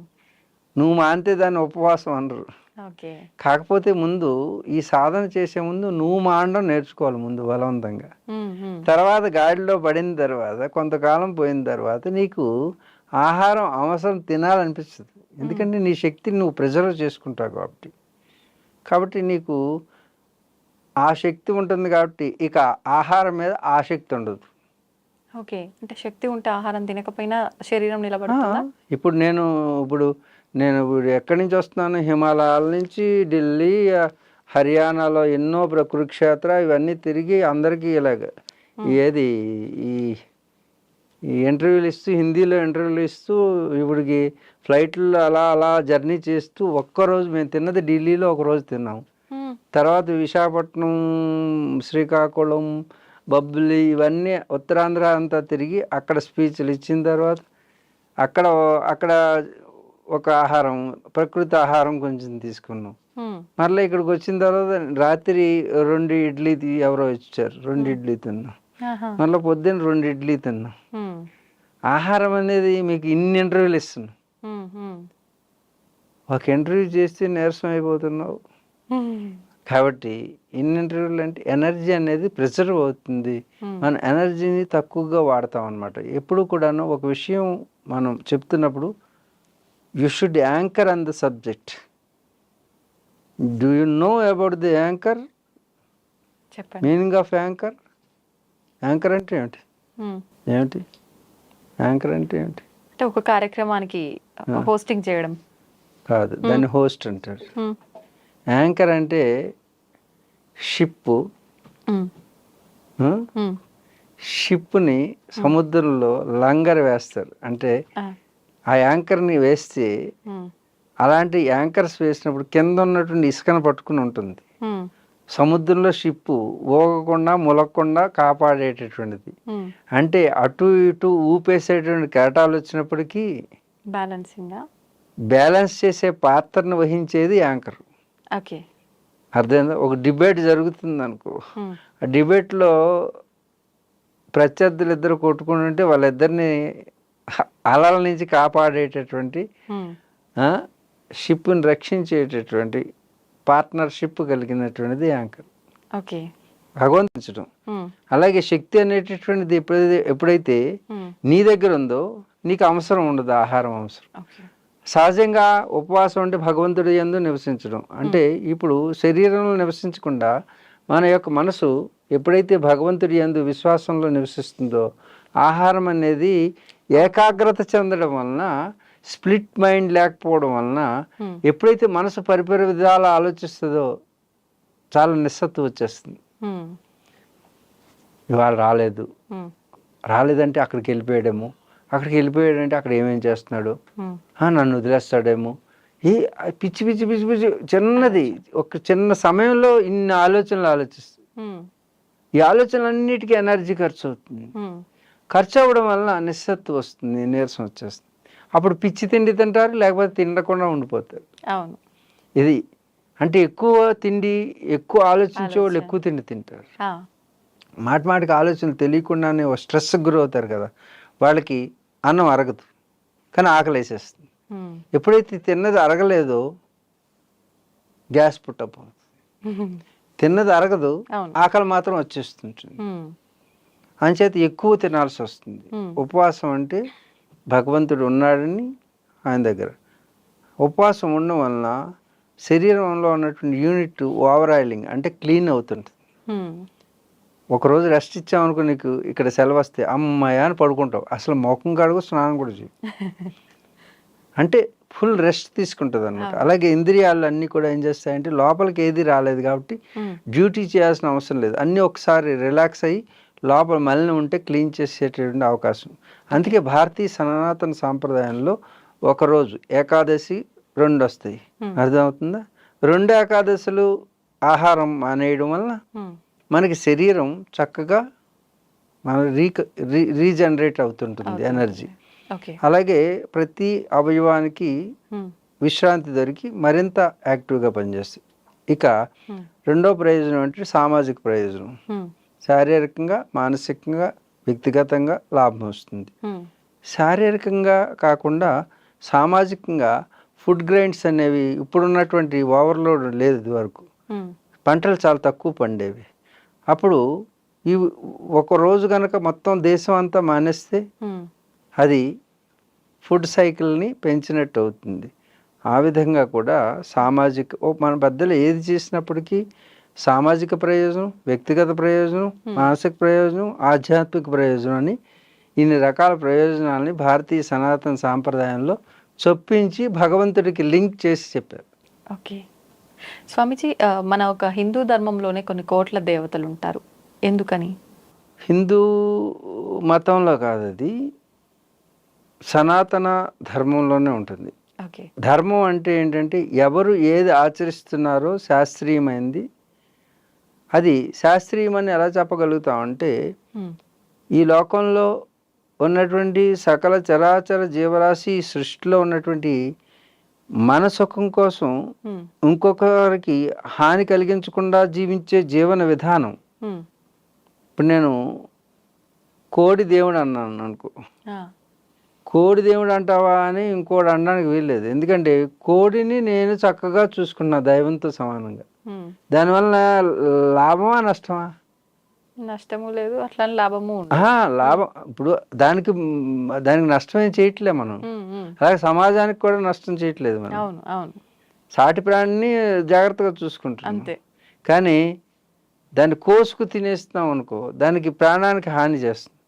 నువ్వు మానితే దాన్ని ఉపవాసం అనరు. ఓకే. కాకపోతే ముందు ఈ సాధన చేసే ముందు నువ్వు మానడం నేర్చుకోవాలి ముందు బలవంతంగా. హ్మ్. హ్మ్. తర్వాత గాడిలో పడిన తర్వాత కొంతకాలం పోయిన తర్వాత నీకు ఆహారం అవసరం తినాలనిపిస్తది. ఎందుకంటే నీ శక్తిని నువ్వు ప్రిజర్వ్ చేసుకుంటావు కాబట్టి. కాబట్టి నీకు ఆ శక్తి ఉంటుంది కాబట్టి ఇక ఆహారం మీద ఆసక్తి ఉండదు. ఓకే. అంటే శక్తి ఉంటే ఆహారం తినకపోయినా శరీరం నిలబడుతుందా? ఇప్పుడు ఇప్పుడు నేను ఎక్కడి నుంచి వస్తున్నాను, హిమాలయాల నుంచి ఢిల్లీ, హర్యానాలో ఎన్నో కురుక్షేత్ర ఇవన్నీ తిరిగి అందరికీ ఇలాగ ఏది ఈ ఈ ఇంటర్వ్యూలు ఇస్తూ, హిందీలో ఇంటర్వ్యూలు ఇస్తూ, ఇప్పటికి ఫ్లైట్లో అలా అలా జర్నీ చేస్తూ ఒక్కరోజు మేము తిన్నది ఢిల్లీలో ఒకరోజు తిన్నాం. తర్వాత విశాఖపట్నం, శ్రీకాకుళం, బొబ్బిలి ఇవన్నీ ఉత్తరాంధ్ర అంతా తిరిగి అక్కడ స్పీచ్లు ఇచ్చిన తర్వాత అక్కడ అక్కడ ఒక ఆహారం, ప్రకృతి ఆహారం కొంచెం తీసుకున్నాం. మళ్ళీ ఇక్కడికి వచ్చిన తర్వాత రాత్రి 2 ఇడ్లీ ఎవరో ఇచ్చారు, 2 ఇడ్లీ తిన్నాం. మళ్ళీ పొద్దున్న 2 ఇడ్లీ తిన్నాం. ఆహారం అనేది మీకు ఇన్ని ఇంటర్వ్యూలు ఇస్తున్నాం. ఒక ఇంటర్వ్యూ చేస్తే నీరసం అయిపోతున్నావు. కాబట్టి ఇన్ని ఇంటర్వ్యూలు అంటే ఎనర్జీ అనేది ప్రిజర్వ్ అవుతుంది. మన ఎనర్జీని తక్కువగా వాడతాం అన్నమాట. ఎప్పుడు కూడాను ఒక విషయం మనం చెప్తున్నప్పుడు you should anchor on the subject. Do you know about the anchor? చెప్పండి. Meaning of anchor? యాంకర్ అంటే ఏమిటి? ఏమిటి యాంకర్ అంటే ఏమిటి? అంటే ఒక కార్యక్రమానికి హోస్టింగ్ చేయడం కాదు, దాన్ని హోస్ట్ అంటారు. యాంకర్ అంటే షిప్. షిప్ని సముద్రంలో లంగర్ వేస్తారు. అంటే ఆ యాంకర్ని వేస్తే అలాంటి యాంకర్స్ వేసినప్పుడు కింద ఉన్నటువంటి ఇసుకను పట్టుకుని ఉంటుంది. సముద్రంలో షిప్పు ఊగకుండా ములగకుండా కాపాడేటటువంటిది. అంటే అటు ఇటు ఊపేసేటువంటి కెరటాలు వచ్చినప్పటికీ బ్యాలెన్స్ చేసే పాత్రను వహించేది యాంకర్. ఓకే, అర్థమైందా? ఒక డిబేట్ జరుగుతుంది అనుకో, ఆ డిబేట్లో ప్రత్యర్థులు ఇద్దరు కొట్టుకుంటుంటే వాళ్ళిద్దరిని అలల నుంచి కాపాడేటటువంటి, షిప్ని రక్షించేటటువంటి పార్ట్నర్షిప్ కలిగినటువంటిది యాంకర్. ఓకే, భగవంతించడం. అలాగే శక్తి అనేటటువంటిది ఎప్పుడైతే నీ దగ్గర ఉందో నీకు అవసరం ఉండదు, ఆహారం అవసరం. సహజంగా ఉపవాసం అంటే భగవంతుడి యందు నివసించడం. అంటే ఇప్పుడు శరీరంలో నివసించకుండా మన యొక్క మనసు ఎప్పుడైతే భగవంతుడి యందు విశ్వాసంలో నివసిస్తుందో, ఆహారం అనేది ఏకాగ్రత చెందడం వలన, స్ప్లిట్ మైండ్ లేకపోవడం వలన, ఎప్పుడైతే మనసు పరిపరి విధాలు ఆలోచిస్తుందో చాలా నిస్సత్వం వచ్చేస్తుంది. ఇవాళ రాలేదంటే అక్కడికి వెళ్ళిపోయాడేమో, అక్కడికి వెళ్ళిపోయాడంటే అక్కడ ఏమేం చేస్తున్నాడు, నన్ను వదిలేస్తాడేమో, ఈ పిచ్చి పిచ్చి పిచ్చి పిచ్చి చిన్నది ఒక చిన్న సమయంలో ఇన్ని ఆలోచనలు ఆలోచిస్తుంది. ఈ ఆలోచనలన్నిటికీ ఎనర్జీ ఖర్చు అవుతుంది. ఖర్చు అవ్వడం వలన నిస్సత్వం వస్తుంది, నీరసం వచ్చేస్తుంది. అప్పుడు పిచ్చి తిండి తింటారు, లేకపోతే తినకుండా ఉండిపోతారు. అవును, ఇది అంటే ఎక్కువ తిండి, ఎక్కువ ఆలోచించే వాళ్ళు ఎక్కువ తిండి తింటారు. మాటికి ఆలోచనలు తెలియకుండానే స్ట్రెస్కి గురవుతారు కదా, వాళ్ళకి అన్నం అరగదు, కానీ ఆకలి వేసేస్తుంది. ఎప్పుడైతే తిన్నది అరగలేదో గ్యాస్ పుట్టప్ అవుతుంది. తిన్నది అరగదు, ఆకలి మాత్రం వచ్చేస్తుంటుంది. అంచేత ఎక్కువ తినాల్సి వస్తుంది. ఉపవాసం అంటే భగవంతుడు ఉన్నాడని ఆయన దగ్గర. ఉపవాసం ఉండడం వలన శరీరంలో ఉన్నటువంటి యూనిట్ ఓవర్ ఆయిలింగ్ అంటే క్లీన్ అవుతుంటుంది. ఒకరోజు రెస్ట్ ఇచ్చామనుకో, నీకు ఇక్కడ సెలవు వస్తే అమ్మాయ అని పడుకుంటావు, అసలు ముఖం కడుగు, స్నానం కూడా చేయి. అంటే ఫుల్ రెస్ట్ తీసుకుంటుంది అనమాట. అలాగే ఇంద్రియాలు అన్నీ కూడా ఏం చేస్తాయంటే లోపలికి ఏది రాలేదు కాబట్టి డ్యూటీ చేయాల్సిన అవసరం లేదు, అన్నీ ఒకసారి రిలాక్స్ అయ్యి లోపల మలిన ఉంటే క్లీన్ చేసేటటువంటి అవకాశం. అందుకే భారతీయ సనాతన సాంప్రదాయంలో ఒకరోజు ఏకాదశి 2 వస్తాయి. అర్థమవుతుందా? 2 ఏకాదశులు ఆహారం మానేయడం వలన మనకి శరీరం చక్కగా మన రీజనరేట్ అవుతుంటుంది ఎనర్జీ. అలాగే ప్రతి అవయవానికి విశ్రాంతి దొరికి మరింత యాక్టివ్గా పనిచేస్తుంది. ఇక రెండో ప్రయోజనం అంటే సామాజిక ప్రయోజనం. శారీరకంగా, మానసికంగా, వ్యక్తిగతంగా లాభం వస్తుంది. శారీరకంగా కాకుండా సామాజికంగా ఫుడ్ గ్రైన్స్ అనేవి ఇప్పుడున్నటువంటి ఓవర్లోడ్ లేదు. ఇది వరకు పంటలు చాలా తక్కువ పండేవి. అప్పుడు ఈ ఒక రోజు కనుక మొత్తం దేశం అంతా మానేస్తే అది ఫుడ్ సైకిల్ని పెంచినట్టు అవుతుంది. ఆ విధంగా కూడా మన పెద్దలు ఏది చేసినప్పటికీ సామాజిక ప్రయోజనం, వ్యక్తిగత ప్రయోజనం, మానసిక ప్రయోజనం, ఆధ్యాత్మిక ప్రయోజనం అని ఇన్ని రకాల ప్రయోజనాలని భారతీయ సనాతన సాంప్రదాయంలో చొప్పించి భగవంతుడికి లింక్ చేసి చెప్పారు. ఓకే. స్వామీజీ, మన ఒక హిందూ ధర్మంలోనే కొన్ని కోట్ల దేవతలు ఉంటారు. ఎందుకని? హిందూ మతంలో కాదు, అది సనాతన ధర్మంలోనే ఉంటుంది. ఓకే. ధర్మం అంటే ఏంటంటే ఎవరు ఏది ఆచరిస్తున్నారో శాస్త్రీయమైంది. అది శాస్త్రీయమని ఎలా చెప్పగలుగుతాం అంటే, ఈ లోకంలో ఉన్నటువంటి సకల చరాచర జీవరాశి ఈ సృష్టిలో ఉన్నటువంటి మన సుఖం కోసం ఇంకొకరికి హాని కలిగించకుండా జీవించే జీవన విధానం. ఇప్పుడు నేను కోడి దేవుడు అన్నాను అనుకో, కోడి దేవుడు అంటావా అని ఇంకోటి అనడానికి వీల్లేదు. ఎందుకంటే కోడిని నేను చక్కగా చూసుకున్నా దైవంతో సమానంగా. దానివల్ల లాభమా నష్టమా? నష్టము లేదు, అట్లా లాభము లాభం. ఇప్పుడు దానికి నష్టం ఏం చేయట్లే మనం. అలాగే సమాజానికి కూడా నష్టం చేయట్లేదు మనం. అవును, అవును. సాటి ప్రాణిని జాగ్రత్తగా చూసుకుంటున్నాం. అంతే. కానీ దాన్ని కోసుకు తినేస్తున్నాం అనుకో, దానికి ప్రాణానికి హాని చేస్తుంది.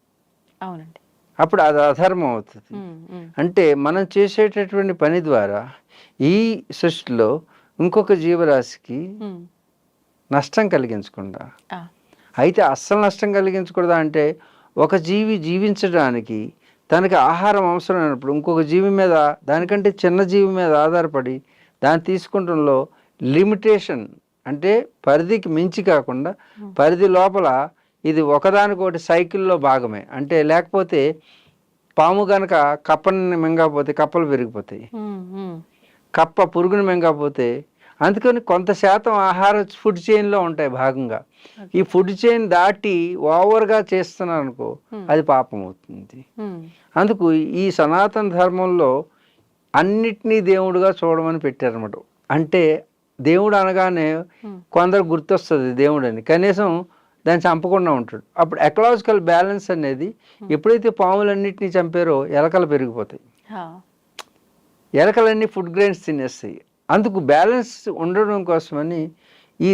అవునండి. అప్పుడు అది అధర్మం అవుతుంది. అంటే మనం చేసేటటువంటి పని ద్వారా ఈ సృష్టిలో ఇంకొక జీవరాశికి నష్టం కలిగించకుండా, అయితే అస్సలు నష్టం కలిగించకూడదా అంటే, ఒక జీవి జీవించడానికి తనకి ఆహారం అవసరమైనప్పుడు ఇంకొక జీవి మీద, దానికంటే చిన్న జీవి మీద ఆధారపడి దాన్ని తీసుకుంటంలో లిమిటేషన్ అంటే పరిధికి మించి కాకుండా పరిధి లోపల ఇది ఒకదానికొకటి సైకిల్లో భాగమే. అంటే లేకపోతే పాము కనుక కప్పని మింగకపోతే కప్పలు పెరిగిపోతాయి, కప్ప పురుగుని మింగకపోతే. అందుకని కొంత శాతం ఆహార ఫుడ్ చైన్లో ఉంటాయి భాగంగా. ఈ ఫుడ్ చైన్ దాటి ఓవర్గా చేస్తున్నారు అనుకో, అది పాపం అవుతుంది. అందుకు ఈ సనాతన ధర్మంలో అన్నిటినీ దేవుడుగా చూడమని పెట్టారన్నమాట. అంటే దేవుడు అనగానే కొందరు గుర్తొస్తుంది దేవుడు అని, కనీసం దాన్ని చంపకుండా ఉంటాడు. అప్పుడు ఎకలాజికల్ బ్యాలెన్స్ అనేది, ఎప్పుడైతే పాములన్నిటినీ చంపారో ఎలకలు పెరిగిపోతాయి, ఎలకలన్నీ ఫుడ్ గ్రెయిన్స్ తినేస్తాయి. అందుకు బ్యాలెన్స్ ఉండడం కోసమని ఈ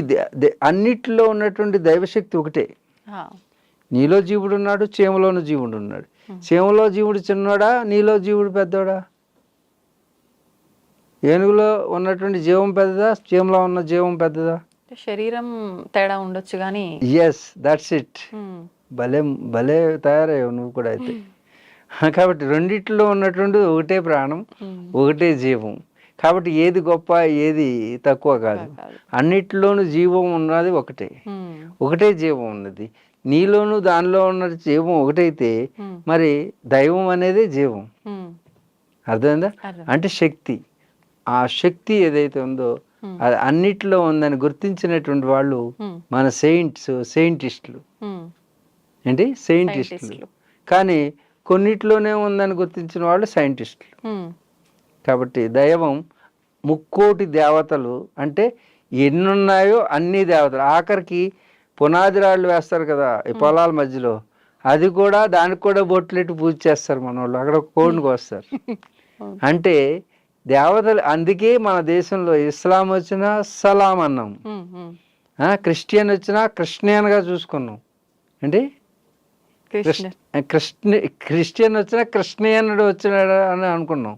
అన్నిటిలో ఉన్నటువంటి దైవశక్తి ఒకటే. నీలో జీవుడు ఉన్నాడు, చేమలోను జీవుడు ఉన్నాడు. చేమలో జీవుడు చిన్నోడా, నీలో జీవుడు పెద్దోడా? ఏనుగులో ఉన్నటువంటి జీవం పెద్దదా, చేమలో ఉన్న జీవం పెద్దదా? శరీరం తేడా ఉండొచ్చు కానీ. Yes, that's it. భలే భలే తయారయ్యావు నువ్వు కూడా అయితే. కాబట్టి రెండిట్లో ఉన్నటువంటి ఒకటే ప్రాణం, ఒకటే జీవం. కాబట్టి ఏది గొప్ప ఏది తక్కువ కాదు, అన్నిటిలోనూ జీవం ఉన్నది ఒకటే, ఒకటే జీవం ఉన్నది. నీలోను దానిలో ఉన్న జీవం ఒకటైతే మరి దైవం అనేది జీవం. అర్థమైందా? అంటే శక్తి. ఆ శక్తి ఏదైతే ఉందో అది అన్నిట్లో ఉందని గుర్తించినటువంటి వాళ్ళు మన సైంటిస్టులు. ఏంటి సైంటిస్టులు? కానీ కొన్నిట్లోనే ఉందని గుర్తించిన వాళ్ళు సైంటిస్టులు. కాబట్టి దైవం ముక్కోటి దేవతలు అంటే ఎన్నున్నాయో అన్ని దేవతలు. ఆఖరికి పునాది రాళ్ళు వేస్తారు కదా ఈ పొలాల మధ్యలో, అది కూడా దానికి కూడా బొట్లెట్టి పూజ చేస్తారు మన వాళ్ళు. అక్కడ కోడికి వస్తారు. అంటే దేవతలు. అందుకే మన దేశంలో ఇస్లాం వచ్చినా సలాం అన్నాం, క్రిస్టియన్ వచ్చినా కృష్ణియన్గా చూసుకున్నాం. అంటే క్రిస్టియన్ వచ్చినా కృష్ణియనుడు వచ్చినాడు అని అనుకున్నాం.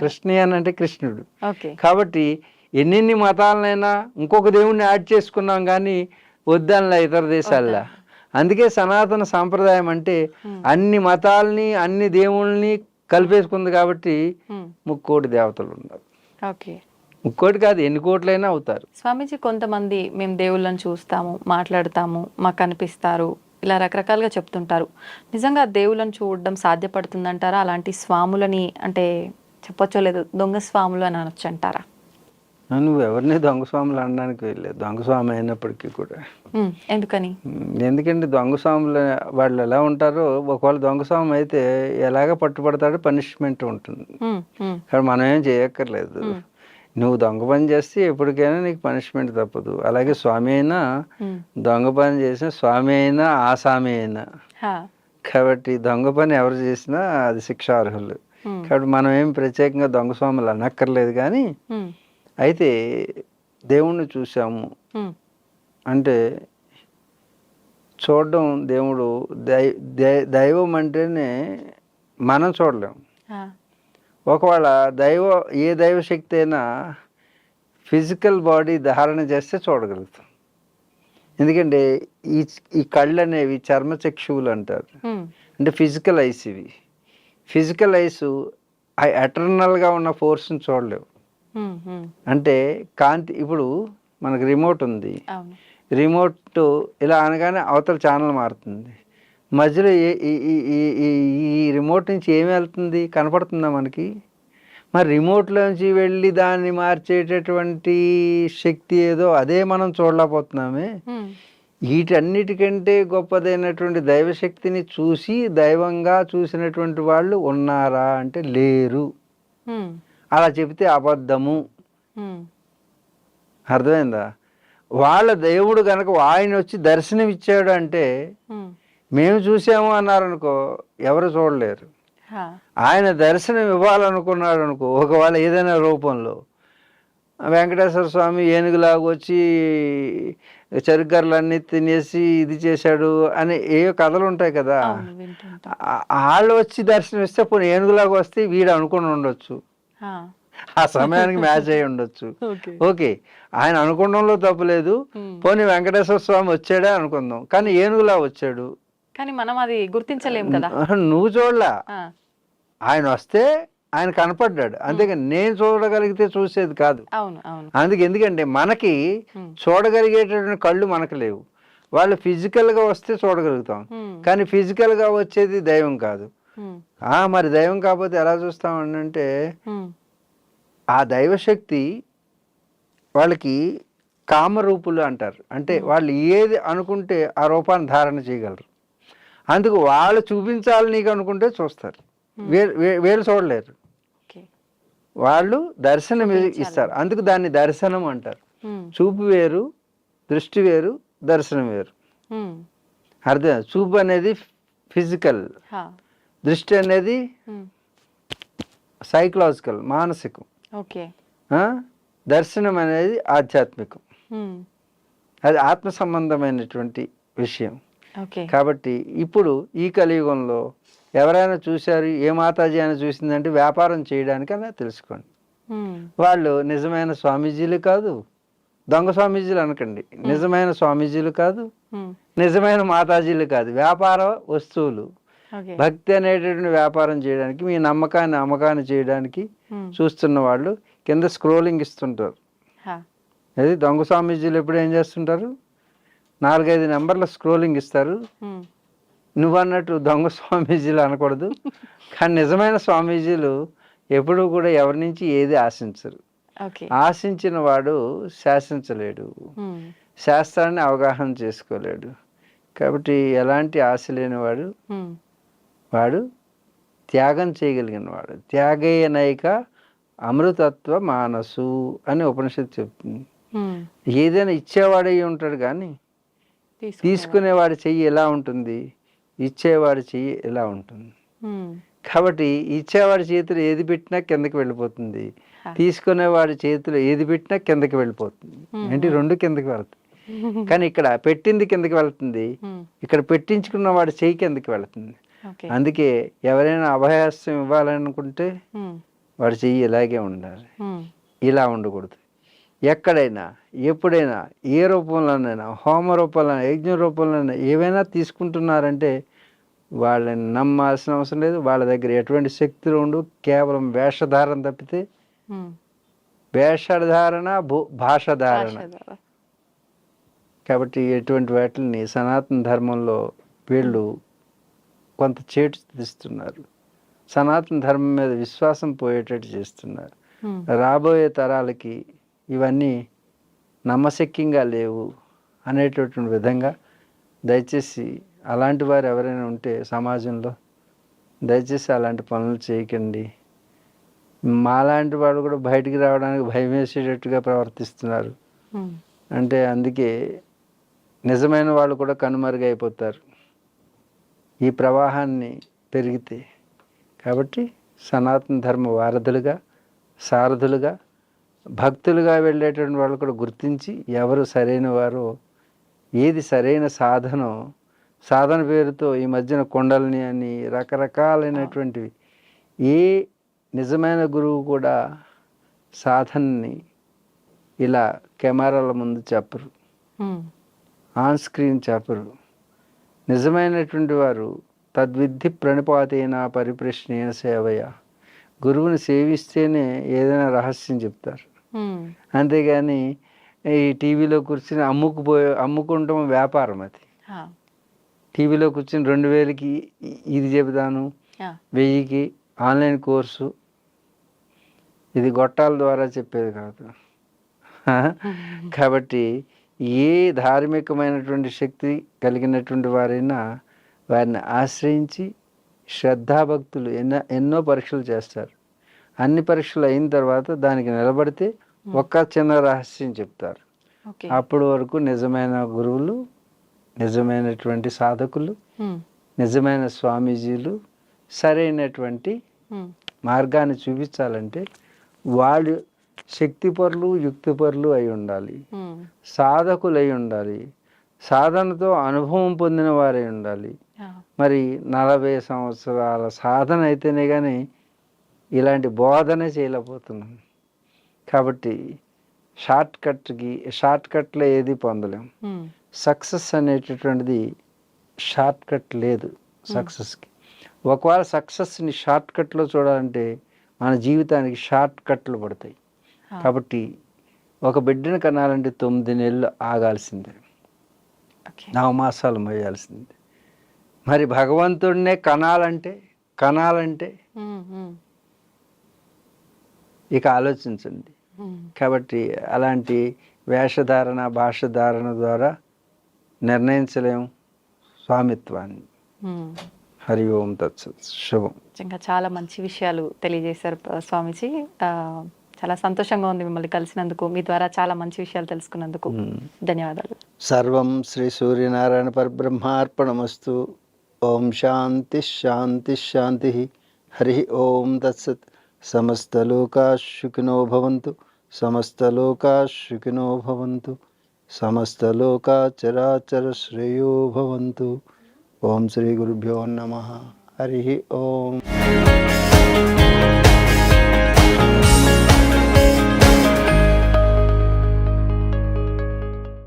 కృష్ణియన్ అంటే కృష్ణుడు. కాబట్టి ఎన్ని మతాలనైనా ఇంకొక దేవుణ్ణి యాడ్ చేసుకున్నాం కానీ వద్దనలా ఇతర దేశాల్లో. అందుకే సనాతన సాంప్రదాయం అంటే అన్ని మతాలని అన్ని దేవుళ్ళని కలిపేసుకుంది. కాబట్టి ముక్కోటి దేవతలు ఉన్నారు. ముక్కోటి కాదు, ఎన్ని కోట్లైనా అవుతారు. స్వామీజీ, కొంతమంది మేము దేవుళ్ళని చూస్తాము, మాట్లాడతాము, మాకు కనిపిస్తారు, ఇలా రకరకాలుగా చెప్తుంటారు. నిజంగా దేవుళ్ళని చూడడం సాధ్యపడుతుందంటారా? అలాంటి స్వాములని అంటే చెప్పొచ్చో లేదు, దొంగ స్వాములు అని అనొచ్చు అంటారా? నువ్వు ఎవరిని దొంగ స్వాములు అనడానికి వెళ్ళలేదు, దొంగ స్వామి అయినప్పటికీ కూడా. ఎందుకని? ఎందుకంటే దొంగ స్వాములు వాళ్ళు ఎలా ఉంటారో, ఒకవేళ దొంగ స్వామి అయితే ఎలాగ పట్టుబడతాడో పనిష్మెంట్ ఉంటుంది. కానీ మనం ఏం చేయక్కర్లేదు. నువ్వు దొంగ పని చేస్తే ఎప్పటికైనా నీకు పనిష్మెంట్ తప్పదు. అలాగే స్వామి అయినా దొంగ పని చేసిన స్వామి అయినా ఆసామి అయినా. కాబట్టి దొంగ పని ఎవరు చేసినా అది శిక్షార్హులు. కాబట్టి మనం ఏం ప్రత్యేకంగా దొంగ స్వాములు అనక్కర్లేదు. కానీ అయితే దేవుణ్ణి చూసాము అంటే చూడడం దేవుడు దైవం అంటేనే మనం చూడలేం. ఒకవేళ ఏ దైవశక్తి అయినా ఫిజికల్ బాడీ ధారణ చేస్తే చూడగలుగుతాం. ఎందుకంటే ఈ కళ్ళు అనేవి చర్మచక్షువులు అంటారు. అంటే ఫిజికల్ ఐస్. ఇవి ఫిజికల్ ఐస్ ఎటర్నల్గా ఉన్న ఫోర్స్ని చూడలేవు. అంటే కాంతి, ఇప్పుడు మనకు రిమోట్ ఉంది, రిమోట్ ఇలా అనగానే అవతల ఛానల్ మారుతుంది. మధ్యలో ఈ రిమోట్ నుంచి ఏమి వెళ్తుంది, కనపడుతుందా మనకి? మరి రిమోట్లోంచి వెళ్ళి దాన్ని మార్చేటటువంటి శక్తి ఏదో అదే మనం చూడలేకపోతున్నామే. వీటన్నిటికంటే గొప్పదైనటువంటి దైవశక్తిని చూసి దైవంగా చూసినటువంటి వాళ్ళు ఉన్నారా అంటే లేరు. అలా చెబితే అబద్ధము. అర్థమైందా? వాళ్ళ దేవుడు కనుక ఆయన వచ్చి దర్శనం ఇచ్చాడు అంటే మేము చూసాము అన్నారనుకో, ఎవరు చూడలేరు. ఆయన దర్శనం ఇవ్వాలనుకున్నాడు అనుకో, ఒకవేళ ఏదైనా రూపంలో వెంకటేశ్వర స్వామి ఏనుగులాగా వచ్చి చెరుగర్లన్నీ తినేసి ఇది చేశాడు అని ఏ కథలు ఉంటాయి కదా, వాళ్ళు వచ్చి దర్శనం ఇస్తే పోనీ ఏనుగులాగా వస్తే వీడు అనుకుని ఉండొచ్చు, ఆ సమయానికి మ్యాచ్ అయి ఉండొచ్చు. ఓకే, ఆయన అనుకోవడంలో తప్పులేదు. పోనీ వెంకటేశ్వర స్వామి వచ్చాడే అనుకుందాం, కానీ ఏనుగులా వచ్చాడు, కానీ మనం అది గుర్తించలేము కదా. నువ్వు చూడలా, ఆయన వస్తే ఆయన కనపడ్డాడు, అంతేగాని నేను చూడగలిగితే చూసేది కాదు. ఎందుకంటే మనకి చూడగలిగేటటువంటి కళ్ళు మనకు లేవు. వాళ్ళు ఫిజికల్గా వస్తే చూడగలుగుతాం, కానీ ఫిజికల్గా వచ్చేది దైవం కాదు. మరి దైవం కాకపోతే ఎలా చూస్తామని అంటే, ఆ దైవశక్తి వాళ్ళకి కామరూపులు అంటారు. అంటే వాళ్ళు ఏది అనుకుంటే ఆ రూపాన్ని ధారణ చేయగలరు. అందుకు వాళ్ళు చూపించాలి నీకు అనుకుంటే చూస్తారు, వేరు చూడలేరు. వాళ్ళు దర్శనం ఇస్తారు, అందుకు దాన్ని దర్శనం అంటారు. చూపు వేరు, దృష్టి వేరు, దర్శనం వేరు. అర్థం? చూపు అనేది ఫిజికల్, దృష్టి అనేది సైకలాజికల్, మానసికం. దర్శనం అనేది ఆధ్యాత్మికం, అది ఆత్మ సంబంధమైనటువంటి విషయం. కాబట్టి ఇప్పుడు ఈ కలియుగంలో ఎవరైనా చూశారు, ఏ మాతాజీ అని చూసిందంటే వ్యాపారం చేయడానికి అలా తెలుసుకోండి. వాళ్ళు నిజమైన స్వామీజీలు కాదు, దొంగ స్వామీజీలు అనకండి, నిజమైన స్వామీజీలు కాదు, నిజమైన మాతాజీలు కాదు, వ్యాపార వస్తువులు. భక్తి అనేటటువంటి వ్యాపారం చేయడానికి, మీ నమ్మకాన్ని అమ్మకాన్ని చేయడానికి చూస్తున్న వాళ్ళు కింద స్క్రోలింగ్ ఇస్తుంటారు. అది దొంగ స్వామీజీలు ఎప్పుడు ఏం చేస్తుంటారు, 4-5 నెంబర్ల స్క్రోలింగ్ ఇస్తారు. నువ్వు అన్నట్టు దొంగ స్వామీజీలు అనకూడదు, కానీ నిజమైన స్వామీజీలు ఎప్పుడూ కూడా ఎవరి నుంచి ఏది ఆశించరు. ఆశించిన వాడు శాసించలేడు, శాస్త్రాన్ని అవగాహన చేసుకోలేడు. కాబట్టి ఎలాంటి ఆశ లేనివాడు వాడు త్యాగం చేయగలిగిన వాడు. త్యాగేయ నైక అమృతత్వ మానసు అని ఉపనిషత్తు చెప్తుంది. ఏదైనా ఇచ్చేవాడై ఉంటాడు, కానీ తీసుకునేవాడి చెయ్యి ఎలా ఉంటుంది, ఇచ్చేవాడి చెయ్యి ఎలా ఉంటుంది. కాబట్టి ఇచ్చేవాడి చేతిలో ఏది పెట్టినా కిందకి వెళ్ళిపోతుంది, తీసుకునేవాడి చేతిలో ఏది పెట్టినా కిందకి వెళ్ళిపోతుంది. ఏంటి, రెండు కిందకి వెళ్తాయి. కానీ ఇక్కడ పెట్టింది కిందకి వెళ్తుంది, ఇక్కడ పెట్టించుకున్న వాడి చెయ్యి కిందకి వెళ్తుంది. అందుకే ఎవరైనా అభయాస్యం ఇవ్వాలనుకుంటే వాడి చెయ్యి ఇలాగే ఉండాలి, ఇలా ఉండకూడదు. ఎక్కడైనా ఎప్పుడైనా ఏ రూపంలోనైనా, హోమ రూపంలోనైనా, యజ్ఞ రూపంలోనైనా ఏవైనా తీసుకుంటున్నారంటే వాళ్ళని నమ్మాల్సిన అవసరం లేదు. వాళ్ళ దగ్గర ఎటువంటి శక్తులు ఉండు, కేవలం వేషధారణ తప్పితే, వేషధారణ భాషధారణ. కాబట్టి ఎటువంటి వాటిని సనాతన ధర్మంలో వీళ్ళు కొంత చేటు తీస్తున్నారు, సనాతన ధర్మం మీద విశ్వాసం పోయేటట్టు చేస్తున్నారు. రాబోయే తరాలకి ఇవన్నీ నమ్మశక్యంగా లేవు అనేటటువంటి విధంగా దయచేసి అలాంటి వారు ఎవరైనా ఉంటే సమాజంలో దయచేసి అలాంటి పనులు చేయకండి. మాలాంటి వాడు కూడా బయటికి రావడానికి భయం వేసేటట్టుగా ప్రవర్తిస్తున్నారు. అంటే అందుకే నిజమైన వాళ్ళు కూడా కనుమరుగైపోతారు ఈ ప్రవాహాన్ని పెరిగితే. కాబట్టి సనాతన ధర్మ వారధులుగా, సారథులుగా, భక్తులుగా వెళ్ళేటువంటి వాళ్ళు కూడా గుర్తించి ఎవరు సరైన వారో, ఏది సరైన సాధనో సాధన పేరుతో ఈ మధ్యన కొండలని అని రకరకాలైనటువంటివి. ఏ నిజమైన గురువు కూడా సాధనని ఇలా కెమెరాల ముందు చెప్పరు, ఆన్ స్క్రీన్ చెప్పరు. నిజమైనటువంటి వారు తద్విద్ధి ప్రణిపాతైన పరిప్రశ్నేన సేవయ, గురువుని సేవిస్తేనే ఏదైనా రహస్యం చెప్తారు. అంతేగాని ఈ టీవీలో కూర్చుని అమ్ముకుంటాం వ్యాపారం. అది టీవీలో కూర్చుని 2000కి ఇది చెబుతాను, 1000కి ఆన్లైన్ కోర్సు, ఇది గొట్టాల ద్వారా చెప్పేది కాదు. కాబట్టి ఏ ధార్మికమైనటువంటి శక్తి కలిగినటువంటి వారైనా వారిని ఆశ్రయించి శ్రద్ధాభక్తులు ఎన్నో పరీక్షలు చేస్తారు. అన్ని పరీక్షలు అయిన తర్వాత దానికి నిలబడితే ఒక్క చిన్న రహస్యం చెప్తారు. అప్పటి వరకు నిజమైన గురువులు, నిజమైనటువంటి సాధకులు, నిజమైన స్వామీజీలు సరైనటువంటి మార్గాన్ని చూపించాలంటే వాళ్ళు శక్తిపరులు, యుక్తిపరులు అయి ఉండాలి, సాధకులు అయి ఉండాలి, సాధనతో అనుభవం పొందిన వారై ఉండాలి. మరి 40 సంవత్సరాల సాధన అయితేనే కానీ ఇలాంటి బోధనే చేయలేకపోతున్నాం. కాబట్టి షార్ట్ కట్లో ఏది పొందలేం. సక్సెస్ అనేటటువంటిది షార్ట్ కట్ లేదు సక్సెస్కి. ఒకవేళ సక్సెస్ని షార్ట్ కట్లో చూడాలంటే మన జీవితానికి షార్ట్ కట్లు పడతాయి. కాబట్టి ఒక బిడ్డను కనాలంటే 9 నెలలు ఆగాల్సిందే, 9 మాసాలు మోయాల్సిందే. మరి భగవంతుడినే కనాలంటే ఇక ఆలోచించండి. కాబట్టి అలాంటి వేషధారణ, భాషధారణ ద్వారా నిర్ణయించలేము స్వామిత్వాన్ని. హరి ఓం తత్సత్. శుభం. నిజంగా చాలా మంచి విషయాలు తెలియజేశారు స్వామీజీ. చాలా సంతోషంగా ఉంది మిమ్మల్ని కలిసినందుకు, మీ ద్వారా చాలా మంచి విషయాలు తెలుసుకున్నందుకు. ధన్యవాదాలు. సర్వం శ్రీ సూర్యనారాయణ పరబ్రహ్మార్పణమస్తు. ఓం శాంతి శాంతి శాంతి. హరి ఓం తత్సత్. సమస్తలోకా సుఖినో భవంతు, సమస్తలోకా సుఖినో భవంతు, సమస్తలోకా చరాచర శ్రేయో భవంతు. ఓం శ్రీ గురుభ్యో నమః. హరి ఓం.